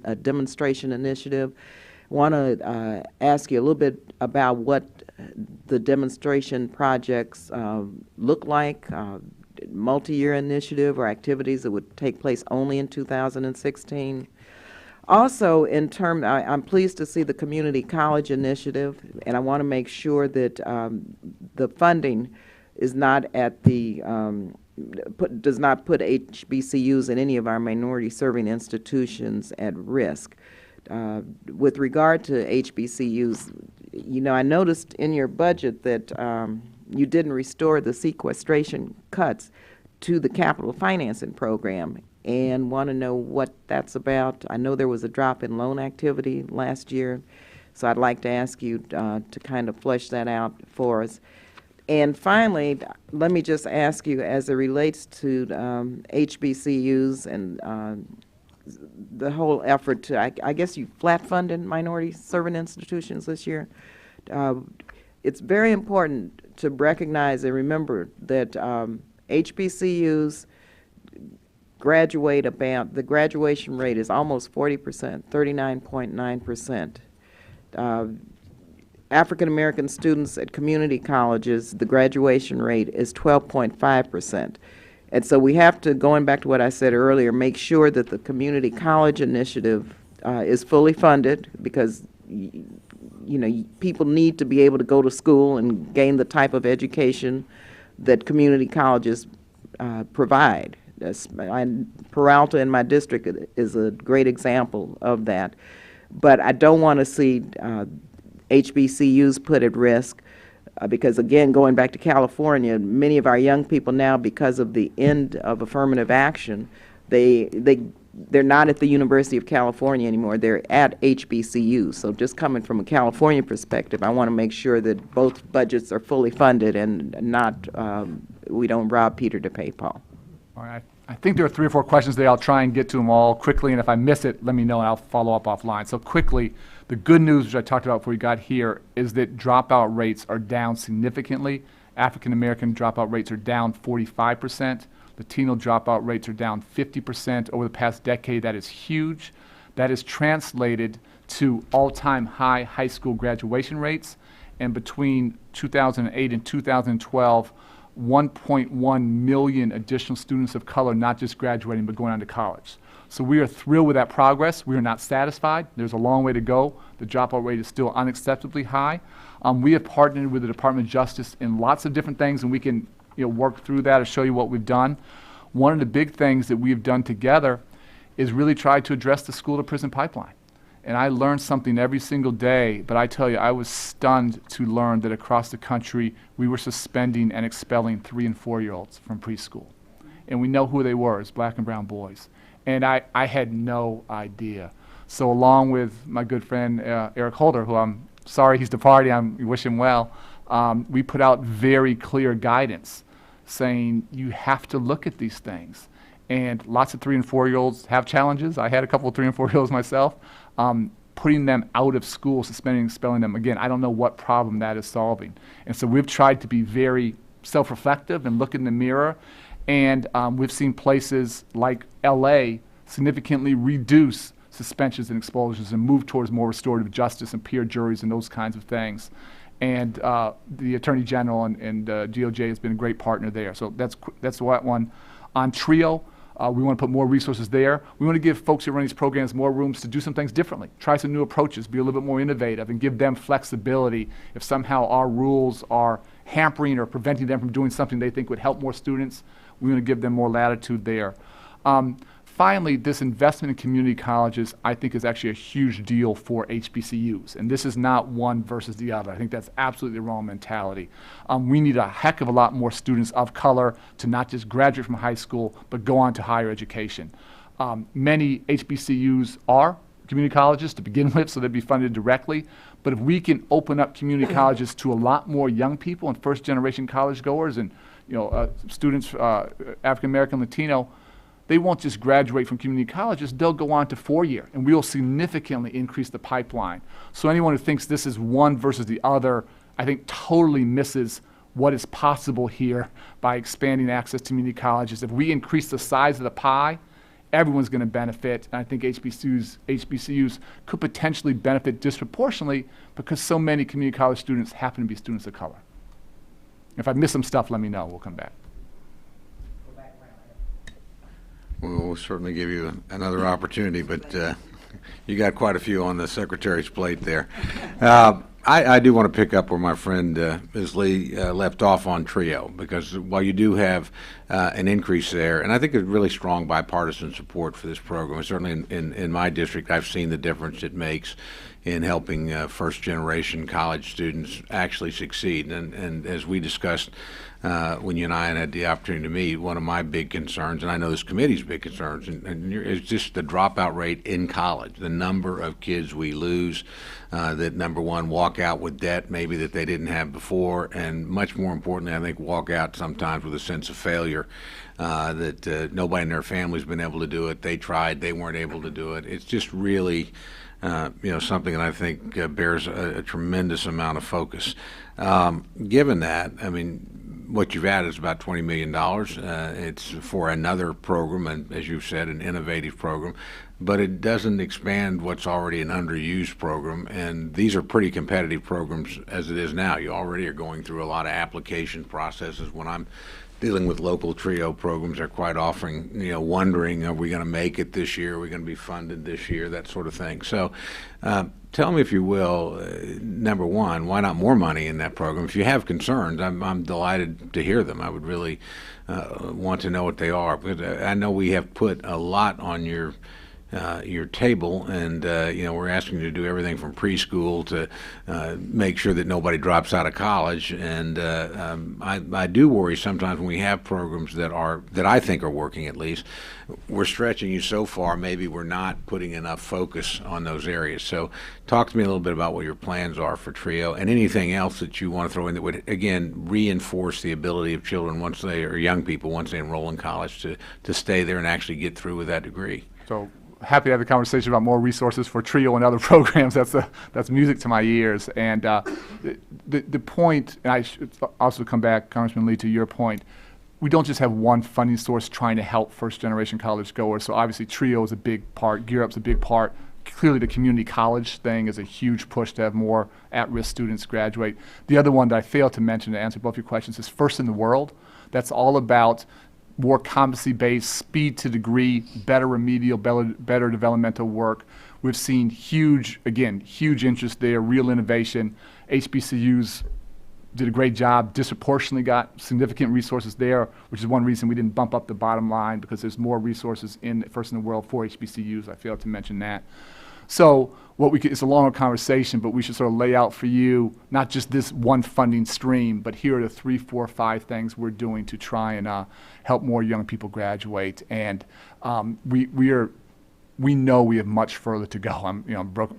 initiative. I want to ask you a little bit about what the demonstration projects look like, multi-year initiative or activities that would take place only in 2016. Also, I'm pleased to see the Community College Initiative, and I want to make sure that the funding is not at the does not put HBCUs and any of our minority-serving institutions at risk. With regard to HBCUs, you know, I noticed in your budget that you didn't restore the sequestration cuts to the capital financing program, and want to know what that's about. I know there was a drop in loan activity last year, so I'd like to ask you to kind of flesh that out for us. And finally, let me just ask you, as it relates to HBCUs and the whole effort to, I guess you flat funded minority servant institutions this year. It's very important to recognize and remember that HBCUs the graduation rate is almost 40%, 39.9%. African American students at community colleges, the graduation rate is 12.5%. And so we have to, going back to what I said earlier, make sure that the community college initiative is fully funded, because people need to be able to go to school and gain the type of education that community colleges provide. Peralta in my district is a great example of that. But I don't want to see HBCUs put at risk, because again, going back to California, many of our young people now, because of the end of affirmative action, they're not at the University of California anymore. They're at HBCUs. So just coming from a California perspective, I want to make sure that both budgets are fully funded and not we don't rob Peter to pay Paul. All right. I think there are 3 or 4 questions there. I'll try and get to them all quickly, and if I miss it, let me know and I'll follow up offline. So quickly, the good news, which I talked about before we got here, is that dropout rates are down significantly. African American dropout rates are down 45%. Latino dropout rates are down 50% over the past decade. That is huge. That is translated to all-time high high school graduation rates, and between 2008 and 2012, 1.1 million additional students of color not just graduating but going on to college. So we are thrilled with that progress. We are not satisfied. There's a long way to go. The dropout rate is still unacceptably high. We have partnered with the Department of Justice in lots of different things, and we can work through that or show you what we've done. One of the big things that we've done together is really try to address the school-to-prison pipeline. And I learn something every single day, but I tell you, I was stunned to learn that across the country, we were suspending and expelling 3- and 4-year-olds from preschool. And we know who they were, as black and brown boys. And I had no idea. So along with my good friend Eric Holder, who I'm sorry he's departing, we wish him well, we put out very clear guidance saying you have to look at these things. And lots of 3- and 4-year-olds have challenges. I had a couple of 3- and 4-year-olds myself. Putting them out of school, suspending and expelling them, again, I don't know what problem that is solving. And so we've tried to be very self-reflective and look in the mirror. And we've seen places like LA significantly reduce suspensions and expulsions and move towards more restorative justice and peer juries and those kinds of things. And the Attorney General and DOJ has been a great partner there. So that's the one. On TRIO, we want to put more resources there. We want to give folks who run these programs more rooms to do some things differently, try some new approaches, be a little bit more innovative, and give them flexibility if somehow our rules are hampering or preventing them from doing something they think would help more students. We want to give them more latitude there. Finally, this investment in community colleges, I think, is actually a huge deal for HBCUs. And this is not one versus the other. I think that's absolutely the wrong mentality. We need a heck of a lot more students of color to not just graduate from high school, but go on to higher education. Many HBCUs are community colleges to begin with, so they'd be funded directly. But if we can open up community colleges to a lot more young people and first-generation college goers and students, African American, Latino, they won't just graduate from community colleges, they'll go on to 4-year, and we will significantly increase the pipeline. So anyone who thinks this is one versus the other, I think totally misses what is possible here by expanding access to community colleges. If we increase the size of the pie, everyone's going to benefit, and I think HBCUs could potentially benefit disproportionately because so many community college students happen to be students of color. If I miss some stuff, let me know. We'll come back. We'll certainly give you another opportunity, but you got quite a few on the Secretary's plate there. I do want to pick up where my friend Ms. Lee left off on TRIO, because while you do have an increase there, and I think there's really strong bipartisan support for this program, certainly in my district I've seen the difference it makes in helping first-generation college students actually succeed. And as we discussed when you and I had the opportunity to meet, one of my big concerns, and I know this committee's big concerns, is just the dropout rate in college, the number of kids we lose that, number one, walk out with debt maybe that they didn't have before, and much more importantly, I think walk out sometimes with a sense of failure, that nobody in their family's been able to do it. They tried, they weren't able to do it. It's just really something that I think bears a tremendous amount of focus. Given that, I mean, what you've added is about $20 million. It's for another program, and as you've said, an innovative program, but it doesn't expand what's already an underused program, and these are pretty competitive programs as it is now. You already are going through a lot of application processes. When I'm dealing with local TRIO programs, they're quite often, wondering, are we going to make it this year? Are we going to be funded this year? That sort of thing. So tell me, if you will, number one, why not more money in that program? If you have concerns, I'm delighted to hear them. I would really want to know what they are, because I know we have put a lot on your table, and we're asking you to do everything from preschool to make sure that nobody drops out of college. And I do worry sometimes when we have programs that I think are working, at least, we're stretching you so far, maybe we're not putting enough focus on those areas. So talk to me a little bit about what your plans are for TRIO, and anything else that you want to throw in that would, again, reinforce the ability of children or young people once they enroll in college to stay there and actually get through with that degree. So happy to have the conversation about more resources for TRIO and other programs. That's music to my ears. And the point, and I should also come back, Congressman Lee, to your point, we don't just have one funding source trying to help first-generation college goers. So obviously TRIO is a big part, Gear Up's a big part. Clearly the community college thing is a huge push to have more at-risk students graduate. The other one that I failed to mention to answer both your questions is First in the World. That's all about more competency-based, speed to degree, better remedial, better developmental work. We've seen huge interest there, real innovation. HBCUs did a great job, disproportionately got significant resources there, which is one reason we didn't bump up the bottom line, because there's more resources in First in the World for HBCUs. I failed to mention that. So it's a longer conversation, but we should sort of lay out for you not just this one funding stream, but here are the 3, 4, 5 things we're doing to try and help more young people graduate. And we know we have much further to go.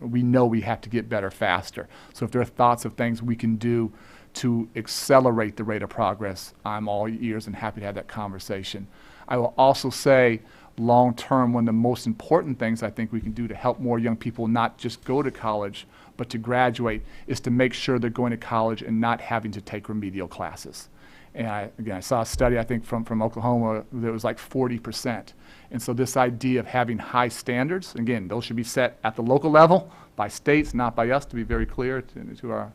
We know we have to get better faster. So if there are thoughts of things we can do to accelerate the rate of progress, I'm all ears and happy to have that conversation. I will also say, long term, one of the most important things I think we can do to help more young people not just go to college, but to graduate, is to make sure they're going to college and not having to take remedial classes. And I saw a study, I think, from Oklahoma that was like 40%. And so this idea of having high standards, again, those should be set at the local level by states, not by us, to be very clear to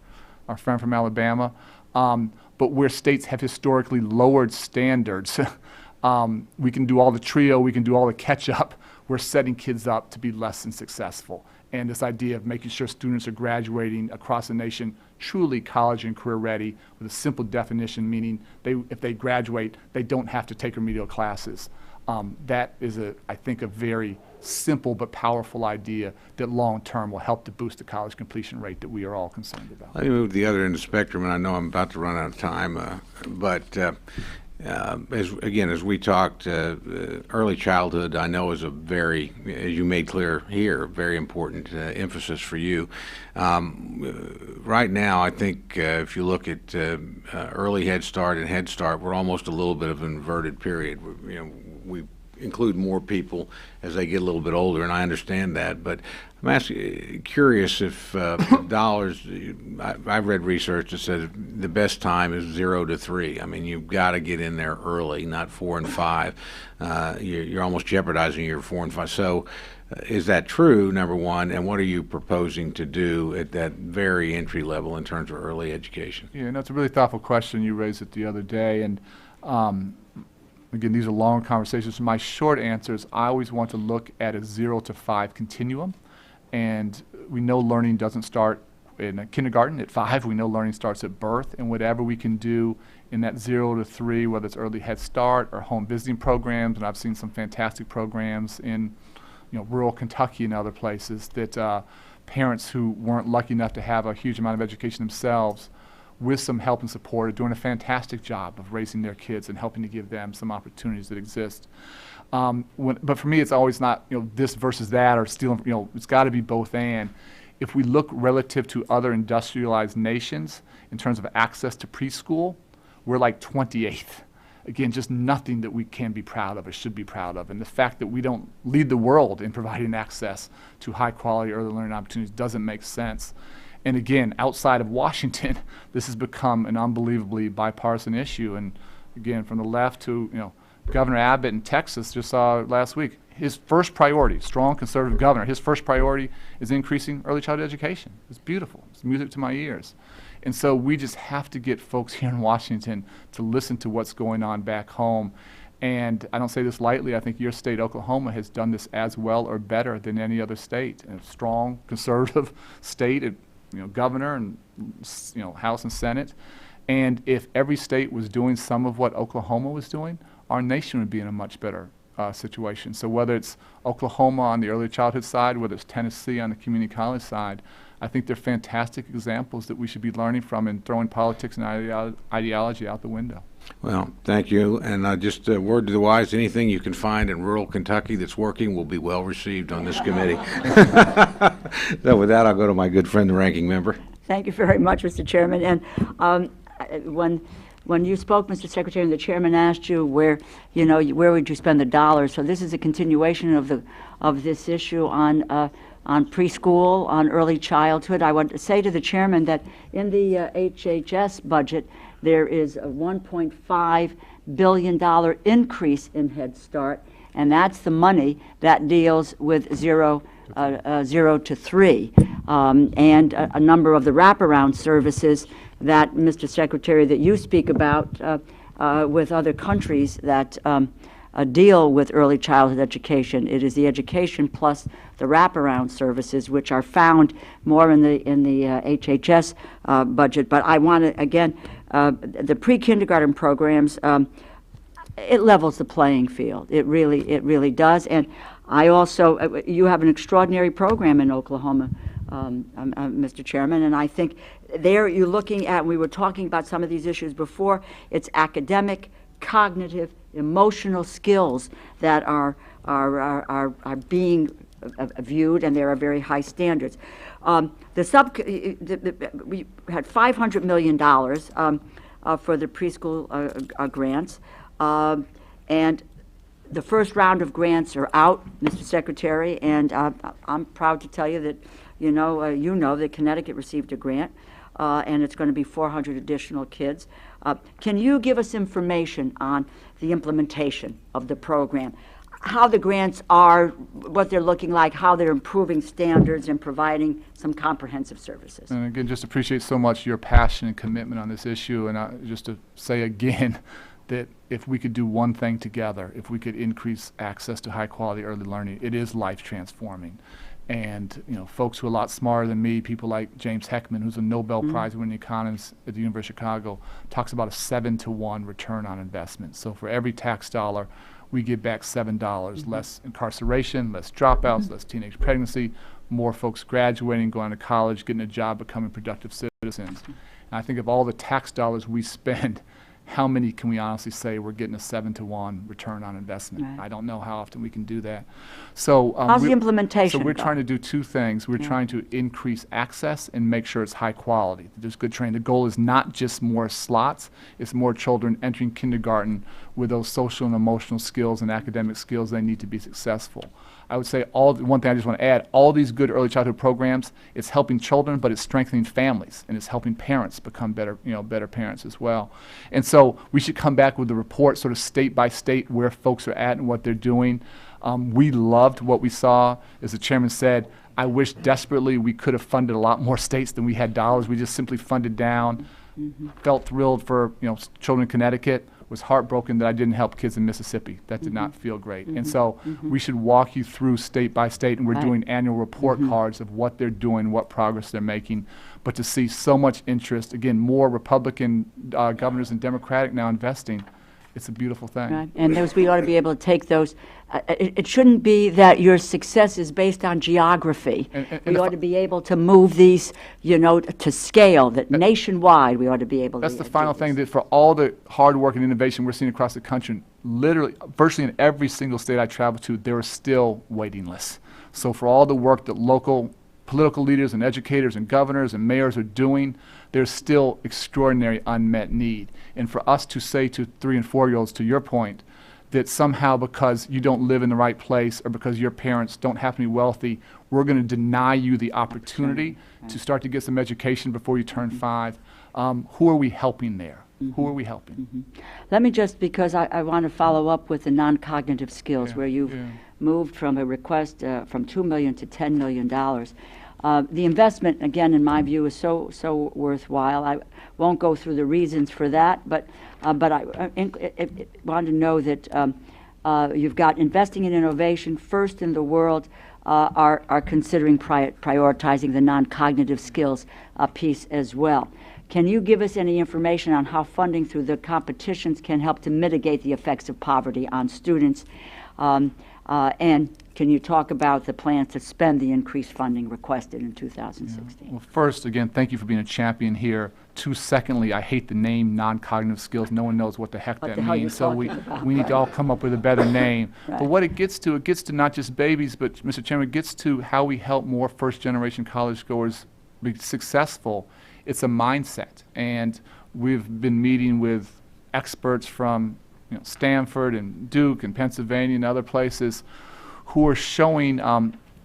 our friend from Alabama. But where states have historically lowered standards, we can do all the TRIO, we can do all the catch-up. We're setting kids up to be less than successful. And this idea of making sure students are graduating across the nation truly college and career ready, with a simple definition, meaning if they graduate, they don't have to take remedial classes. That is, I think, a very simple but powerful idea that long-term will help to boost the college completion rate that we are all concerned about. Let me move to the other end of the spectrum, and I know I'm about to run out of time, as we talked, early childhood, I know, is a very, as you made clear here, very important emphasis for you. Right now, I think if you look at early Head Start and Head Start, we're almost a little bit of an inverted period. We include more people as they get a little bit older, and I understand that. But I'm curious if dollars, I've read research that says the best time is 0 to 3. I mean, you've got to get in there early, not 4 and 5. You're almost jeopardizing your 4 and 5. So is that true, number one, and what are you proposing to do at that very entry level in terms of early education? Yeah, that's a really thoughtful question. You raised it the other day, and again, these are long conversations. My short answer is I always want to look at a 0 to 5 continuum. And we know learning doesn't start in a kindergarten at 5. We know learning starts at birth. And whatever we can do in that 0 to 3, whether it's early Head Start or home visiting programs, and I've seen some fantastic programs in rural Kentucky and other places that parents who weren't lucky enough to have a huge amount of education themselves, with some help and support, are doing a fantastic job of raising their kids and helping to give them some opportunities that exist. But for me, it's always not, this versus that, or still, it's got to be both and. If we look relative to other industrialized nations in terms of access to preschool, we're like 28th. Again, just nothing that we can be proud of or should be proud of. And the fact that we don't lead the world in providing access to high quality early learning opportunities doesn't make sense. And again, outside of Washington, this has become an unbelievably bipartisan issue. And again, from the left to, Governor Abbott in Texas just saw last week, his first priority, strong conservative governor, his first priority is increasing early childhood education. It's beautiful. It's music to my ears. And so we just have to get folks here in Washington to listen to what's going on back home. And I don't say this lightly. I think your state, Oklahoma, has done this as well or better than any other state. A strong conservative state, governor and House and Senate. And if every state was doing some of what Oklahoma was doing, our nation would be in a much better situation. So whether it's Oklahoma on the early childhood side, whether it's Tennessee on the community college side, I think they're fantastic examples that we should be learning from and throwing politics and ideology out the window. Well, thank you. And just a word to the wise, anything you can find in rural Kentucky that's working will be well received on this committee. So with that, I'll go to my good friend, the ranking member. Thank you very much, Mr. Chairman. And when you spoke, Mr. Secretary, and the chairman asked you where would you spend the dollars. So this is a continuation of this issue on preschool, on early childhood. I want to say to the chairman that in the HHS budget, there is a $1.5 billion increase in Head Start, and that's the money that deals with 0 to 3, and a number of the wraparound services that, Mr. Secretary, that you speak about with other countries that deal with early childhood education. It is the education plus the wraparound services, which are found more in the HHS budget. But I want to, again, the pre-kindergarten programs, it levels the playing field. It really does. And I also, you have an extraordinary program in Oklahoma, Mr. Chairman, and I think there you're looking at, we were talking about some of these issues before, it's academic, cognitive, emotional skills that are being viewed, and there are very high standards. We had $500 million for the preschool grants, and the first round of grants are out, Mr. Secretary, and I'm proud to tell you that that Connecticut received a grant, and it's going to be 400 additional kids. Can you give us information on the implementation of the program, how the grants are, what they're looking like, how they're improving standards and providing some comprehensive services? And again, just appreciate so much your passion and commitment on this issue, and just to say again that if we could do one thing together, if we could increase access to high quality early learning, it is life transforming. And folks who are a lot smarter than me, people like James Heckman, who's a Nobel Prize winning economist at the University of Chicago, talks about a 7-to-1 return on investment. So for every tax dollar, we give back $7, less incarceration, less dropouts, less teenage pregnancy, more folks graduating, going to college, getting a job, becoming productive citizens. And I think of all the tax dollars we spend, how many can we honestly say we're getting a 7-to-1 return on investment? Right. I don't know how often we can do that. So how's the implementation So we're go? trying to do two things. We're trying to increase access and make sure it's high quality. There's good training. The goal is not just more slots, it's more children entering kindergarten with those social and emotional skills and academic skills they need to be successful. I would say one thing I just want to add, all these good early childhood programs, it's helping children, but it's strengthening families, and it's helping parents become better parents as well. And so we should come back with a report sort of state by state where folks are at and what they're doing. We loved what we saw. As the chairman said, I wish desperately we could have funded a lot more states than we had dollars. We just simply funded down. Felt thrilled for children in Connecticut. Was heartbroken that I didn't help kids in Mississippi. That did not feel great. And so we should walk you through state by state, and we're doing annual report cards of what they're doing, what progress they're making. But to see so much interest, again, more Republican governors and Democratic now investing, It's a beautiful thing. Right, and those, we ought to be able to take those, it shouldn't be that your success is based on geography. And We if ought to be able to move these, you know, to scale, that nationwide, we ought to be able to. That's the final thing, that for all the hard work and innovation we're seeing across the country, literally, virtually in every single state I travel to, there are still waiting lists. So for all the work that local political leaders and educators and governors and mayors are doing, there's still extraordinary unmet need. And for us to say to 3- and 4-year-olds, to your point, that somehow because you don't live in the right place or because your parents don't happen to be wealthy, we're going to deny you the opportunity to start to get some education before you turn 5. Who are we helping there? Who are we helping? Let me just, because I want to follow up with the non-cognitive skills, where you've moved from a request from $2 million to $10 million. The investment, again, in my view, is so worthwhile. I won't go through the reasons for that, but I wanted to know that you've got investing in innovation, first in the world, are considering prioritizing the non-cognitive skills piece as well. Can you give us any information on how funding through the competitions can help to mitigate the effects of poverty on students? And can you talk about the plans to spend the increased funding requested in 2016? Well, first, again, thank you for being a champion here. 2, secondly, I hate the name non-cognitive skills. No one knows what the heck that means. So we need to all come up with a better name. Right. But what it gets to not just babies, but, Mr. Chairman, it gets to how we help more first-generation college goers be successful. It's a mindset. And we've been meeting with experts from Stanford and Duke and Pennsylvania and other places who are showing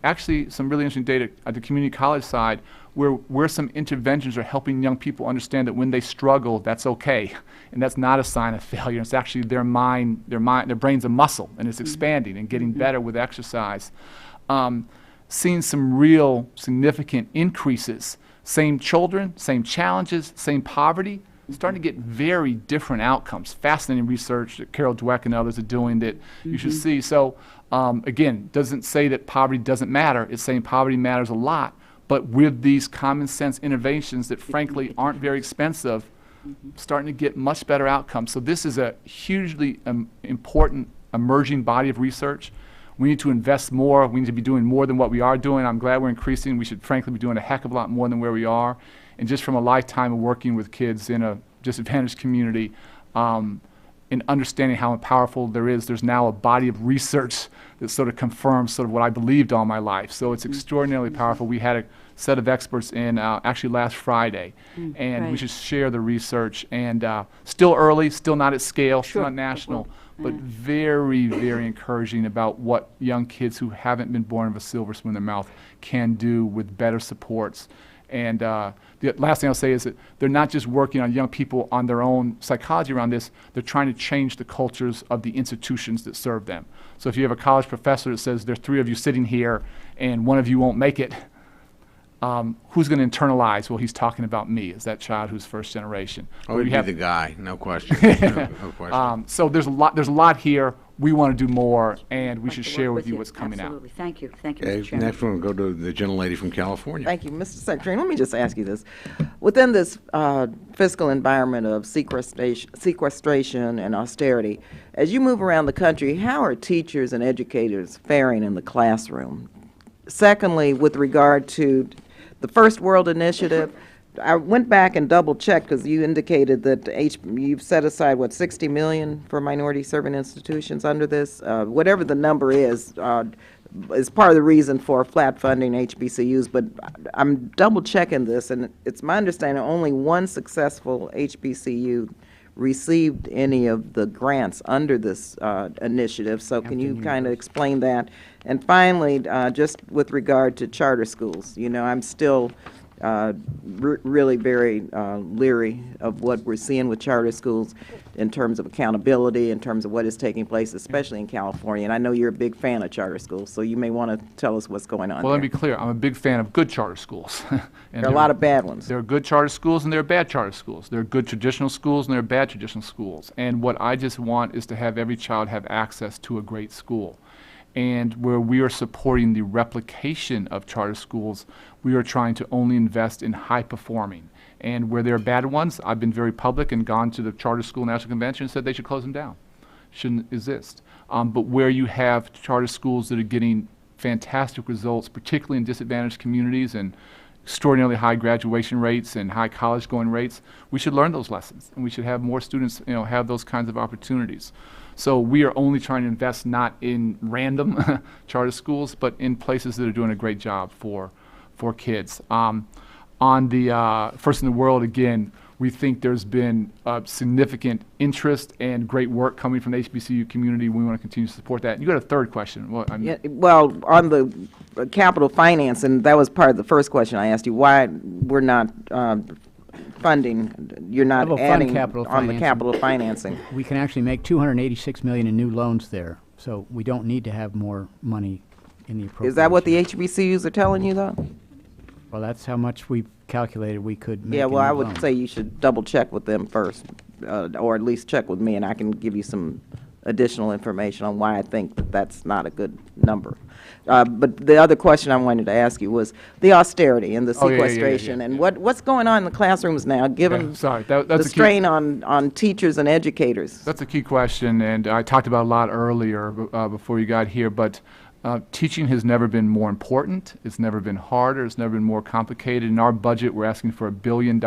actually some really interesting data at the community college side where some interventions are helping young people understand that when they struggle, that's okay. And that's not a sign of failure. It's actually their brain's a muscle, and it's expanding and getting better with exercise. Seeing some real significant increases. Same children, same challenges, same poverty, starting to get very different outcomes. Fascinating research that Carol Dweck and others are doing that you should see. So again, doesn't say that poverty doesn't matter. It's saying poverty matters a lot. But with these common sense interventions that frankly aren't very expensive, starting to get much better outcomes. So this is a hugely important emerging body of research. We need to invest more. We need to be doing more than what we are doing. I'm glad we're increasing. We should frankly be doing a heck of a lot more than where we are. And just from a lifetime of working with kids in a disadvantaged community, and understanding how powerful there's now a body of research that sort of confirms sort of what I believed all my life. So it's extraordinarily powerful. We had a set of experts in actually last Friday, and we should share the research. And still early, still not at scale, still not national, but very, very encouraging about what young kids who haven't been born with a silver spoon in their mouth can do with better supports. And the last thing I'll say is that they're not just working on young people on their own psychology around this, they're trying to change the cultures of the institutions that serve them. So if you have a college professor that says there's 3 of you sitting here and 1 of you won't make it, who's going to internalize, well, he's talking about me, as that child who's first generation. Oh, we'd be the guy, no question. No question. So there's a lot here. We want to do more, and we should share with you what's coming out. Absolutely. Thank you, Mr. Okay, Chairman. next one, we'll go to the gentlelady from California. Thank you, Mr. Secretary. Let me just ask you this. Within this fiscal environment of sequestration and austerity, as you move around the country, how are teachers and educators faring in the classroom? Secondly, with regard to the First World Initiative, I went back and double-checked because you indicated that you've set aside, $60 million for minority serving institutions under this? Whatever the number is part of the reason for flat funding HBCUs, but I'm double-checking this, and it's my understanding only 1 successful HBCU received any of the grants under this initiative. So can you kind of explain that? And finally, just with regard to charter schools, I'm still really very leery of what we're seeing with charter schools in terms of accountability, in terms of what is taking place, especially in California. And I know you're a big fan of charter schools, so you may want to tell us what's going on. Well, let me be clear. I'm a big fan of good charter schools. There are a lot of bad ones. There are good charter schools and there are bad charter schools. There are good traditional schools and there are bad traditional schools. And what I just want is to have every child have access to a great school. And where we are supporting the replication of charter schools, we are trying to only invest in high performing. And where there are bad ones, I've been very public and gone to the Charter School National Convention and said they should close them down. Shouldn't exist. But where you have charter schools that are getting fantastic results, particularly in disadvantaged communities and extraordinarily high graduation rates and high college going rates, we should learn those lessons, and we should have more students, have those kinds of opportunities. So we are only trying to invest not in random charter schools, but in places that are doing a great job for kids. On the First in the World, again, we think there's been significant interest and great work coming from the HBCU community. We want to continue to support that. You got a third question. Well, on the capital finance, and that was part of the first question I asked you, why we're not funding, you're not adding on the capital financing. We can actually make $286 million in new loans there, so we don't need to have more money in the appropriation. Is that what the HBCUs are telling you, though? Well, that's how much we've calculated we could make. Yeah, well, I would loan. say you should double check with them first, or at least check with me, and I can give you some additional information on why I think that that's not a good number. But the other question I wanted to ask you was the austerity and the sequestration, and what's going on in the classrooms now, given the strain on teachers and educators? That's a key question, and I talked about a lot earlier before you got here, but teaching has never been more important. It's never been harder. It's never been more complicated. In our budget, we're asking for $1 billion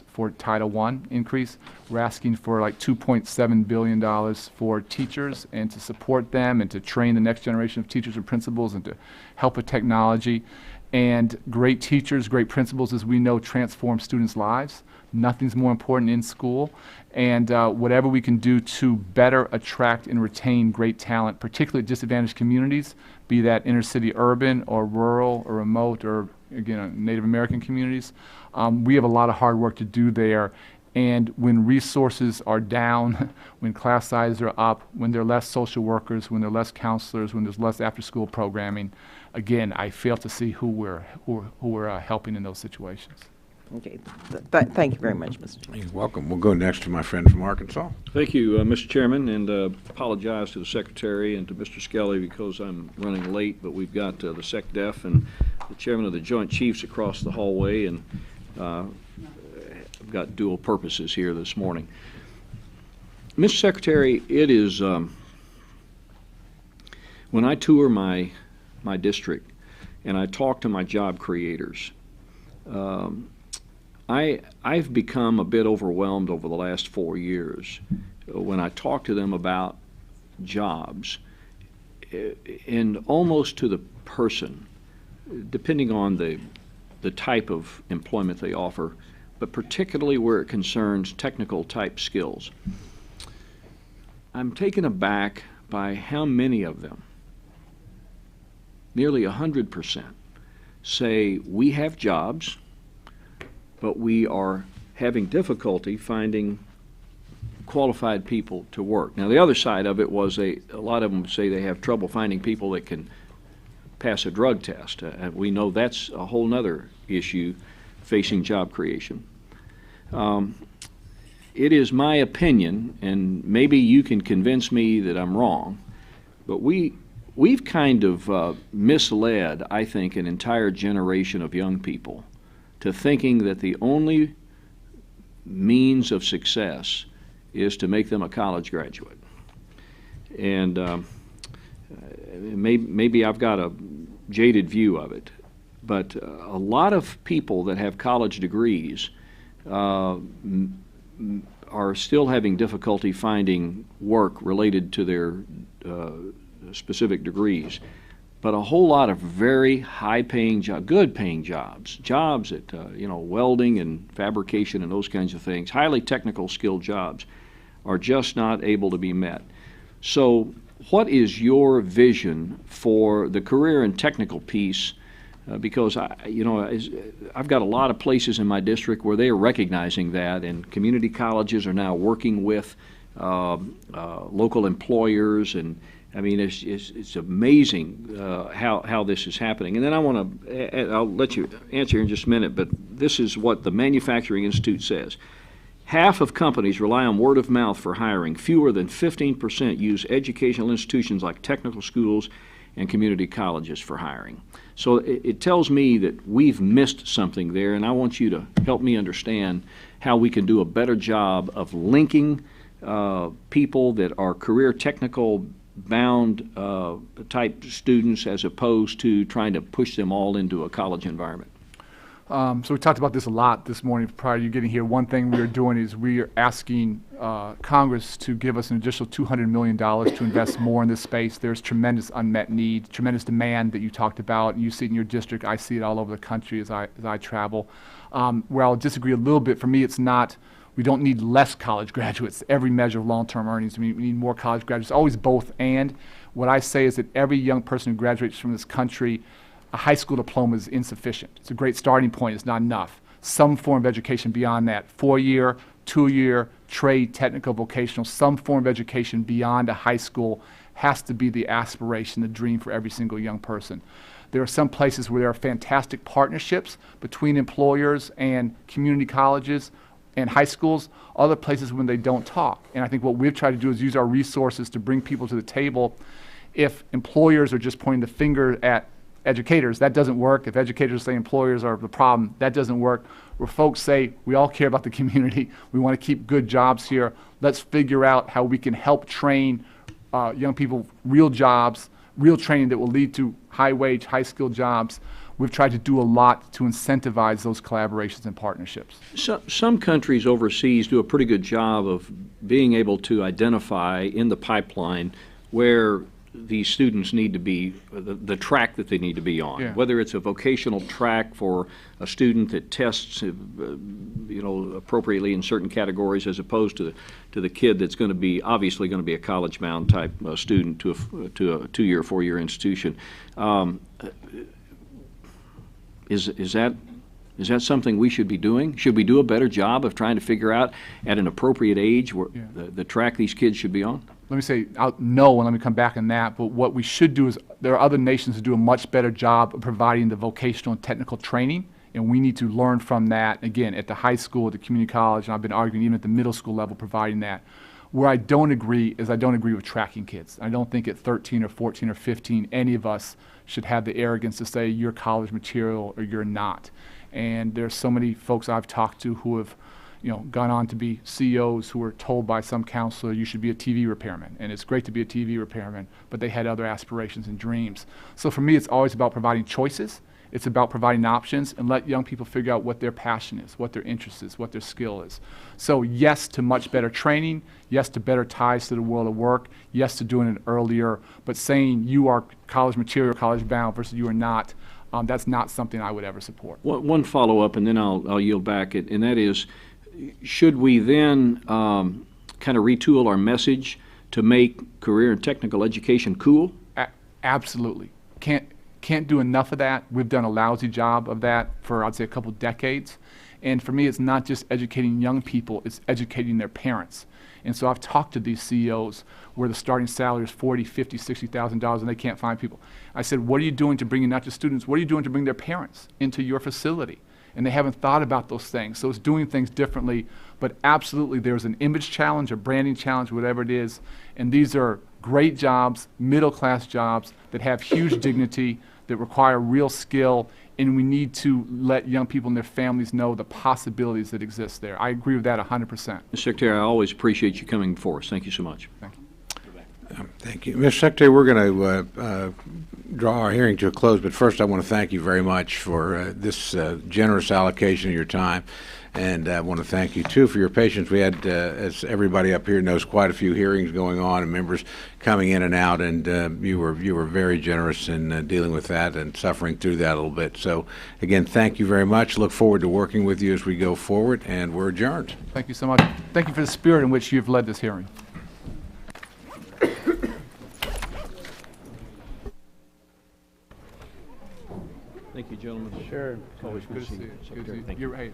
for Title I increase. We're asking for like $2.7 billion for teachers and to support them and to train the next generation of teachers and principals and to help with technology. And great teachers, great principals, as we know, transform students' lives. Nothing's more important in school. And whatever we can do to better attract and retain great talent, particularly disadvantaged communities, be that inner city urban or rural or remote or, again, Native American communities, we have a lot of hard work to do there. And when resources are down, when class sizes are up, when there are less social workers, when there are less counselors, when there's less after-school programming, again, I fail to see who we're helping in those situations. Okay. Thank you very much, Mr. Chairman. You're welcome. We'll go next to my friend from Arkansas. Thank you, Mr. Chairman, and apologize to the Secretary and to Mr. Skelly because I'm running late, but we've got the SecDef and the Chairman of the Joint Chiefs across the hallway, and I've got dual purposes here this morning. Mr. Secretary, it is, when I tour my district and I talk to my job creators, I've become a bit overwhelmed over the last 4 years when I talk to them about jobs, and almost to the person, depending on the type of employment they offer, but particularly where it concerns technical type skills. I'm taken aback by how many of them, nearly 100%, say we have jobs, but we are having difficulty finding qualified people to work. Now, the other side of it was a lot of them say they have trouble finding people that can pass a drug test. We know that's a whole nother issue facing job creation. It is my opinion, and maybe you can convince me that I'm wrong, but we've kind of misled, I think, an entire generation of young people to thinking that the only means of success is to make them a college graduate. And maybe I've got a jaded view of it, but a lot of people that have college degrees are still having difficulty finding work related to their specific degrees. But a whole lot of very high-paying, good-paying jobs at welding and fabrication and those kinds of things, highly technical skilled jobs, are just not able to be met. So what is your vision for the career and technical piece? Because I've got a lot of places in my district where they are recognizing that, and community colleges are now working with local employers, and I mean, it's amazing how this is happening. And then I'll let you answer in just a minute, but this is what the Manufacturing Institute says. Half of companies rely on word of mouth for hiring. Fewer than 15% use educational institutions like technical schools, and community colleges for hiring. So it tells me that we've missed something there, and I want you to help me understand how we can do a better job of linking people that are career technical bound type students as opposed to trying to push them all into a college environment. So we talked about this a lot this morning prior to you getting here. One thing we are doing is we are asking Congress to give us an additional $200 million to invest more in this space. There's tremendous unmet need, tremendous demand that you talked about. You see it in your district. I see it all over the country as I travel. Where I'll disagree a little bit, for me it's not, we don't need less college graduates. Every measure of long-term earnings, we need more college graduates, always both and. What I say is that every young person who graduates from this country, a high school diploma is insufficient. It's a great starting point. It's not enough. Some form of education beyond that, 4-year, 2-year, trade, technical, vocational, some form of education beyond a high school has to be the aspiration, the dream for every single young person. There are some places where there are fantastic partnerships between employers and community colleges and high schools, other places when they don't talk. And I think what we've tried to do is use our resources to bring people to the table. If employers are just pointing the finger at educators, that doesn't work. If educators say employers are the problem, that doesn't work. Where folks say, we all care about the community, we want to keep good jobs here, let's figure out how we can help train young people real jobs, real training that will lead to high-wage, high-skilled jobs. We've tried to do a lot to incentivize those collaborations and partnerships. Some countries overseas do a pretty good job of being able to identify in the pipeline where these students need to be, the track that they need to be on. Yeah. Whether it's a vocational track for a student that tests, appropriately in certain categories, as opposed to the kid that's going to be obviously going to be a college-bound type student to a 2-year, 4-year institution. Is that something we should be doing? Should we do a better job of trying to figure out at an appropriate age where the track these kids should be on? Let me say no, and let me come back on that. But what we should do is, there are other nations that do a much better job of providing the vocational and technical training, and we need to learn from that, again, at the high school, at the community college, and I've been arguing even at the middle school level providing that. Where I don't agree is I don't agree with tracking kids. I don't think at 13 or 14 or 15 any of us should have the arrogance to say you're college material or you're not. And there's so many folks I've talked to who have gone on to be CEOs who were told by some counselor you should be a TV repairman. And it's great to be a TV repairman, but they had other aspirations and dreams. So for me, it's always about providing choices. It's about providing options and let young people figure out what their passion is, what their interest is, what their skill is. So yes to much better training, yes to better ties to the world of work, yes to doing it earlier, but saying you are college material, college bound versus you are not, that's not something I would ever support. One follow-up, and then I'll yield back, and that is, should we then kind of retool our message to make career and technical education cool? Absolutely. Can't do enough of that. We've done a lousy job of that for, I'd say, a couple decades. And for me, it's not just educating young people, it's educating their parents. And so I've talked to these CEOs where the starting salary is $40,000, $50,000, $60,000 and they can't find people. I said, what are you doing to bring in not just students, what are you doing to bring their parents into your facility? And they haven't thought about those things. So it's doing things differently, but absolutely there's an image challenge, a branding challenge, whatever it is. And these are great jobs, middle-class jobs that have huge dignity, that require real skill, and we need to let young people and their families know the possibilities that exist there. I agree with that 100%. Mr. Secretary, I always appreciate you coming before us. Thank you so much. Thank you. Thank you. Mr. Secretary, we're going to draw our hearing to a close, but first I want to thank you very much for this generous allocation of your time. And I want to thank you, too, for your patience. We had, as everybody up here knows, quite a few hearings going on and members coming in and out, and you were very generous in dealing with that and suffering through that a little bit. So, again, thank you very much. Look forward to working with you as we go forward, and we're adjourned. Thank you so much. Thank you for the spirit in which you've led this hearing. Thank you, gentlemen. Sure. It's always good to see you. You're right.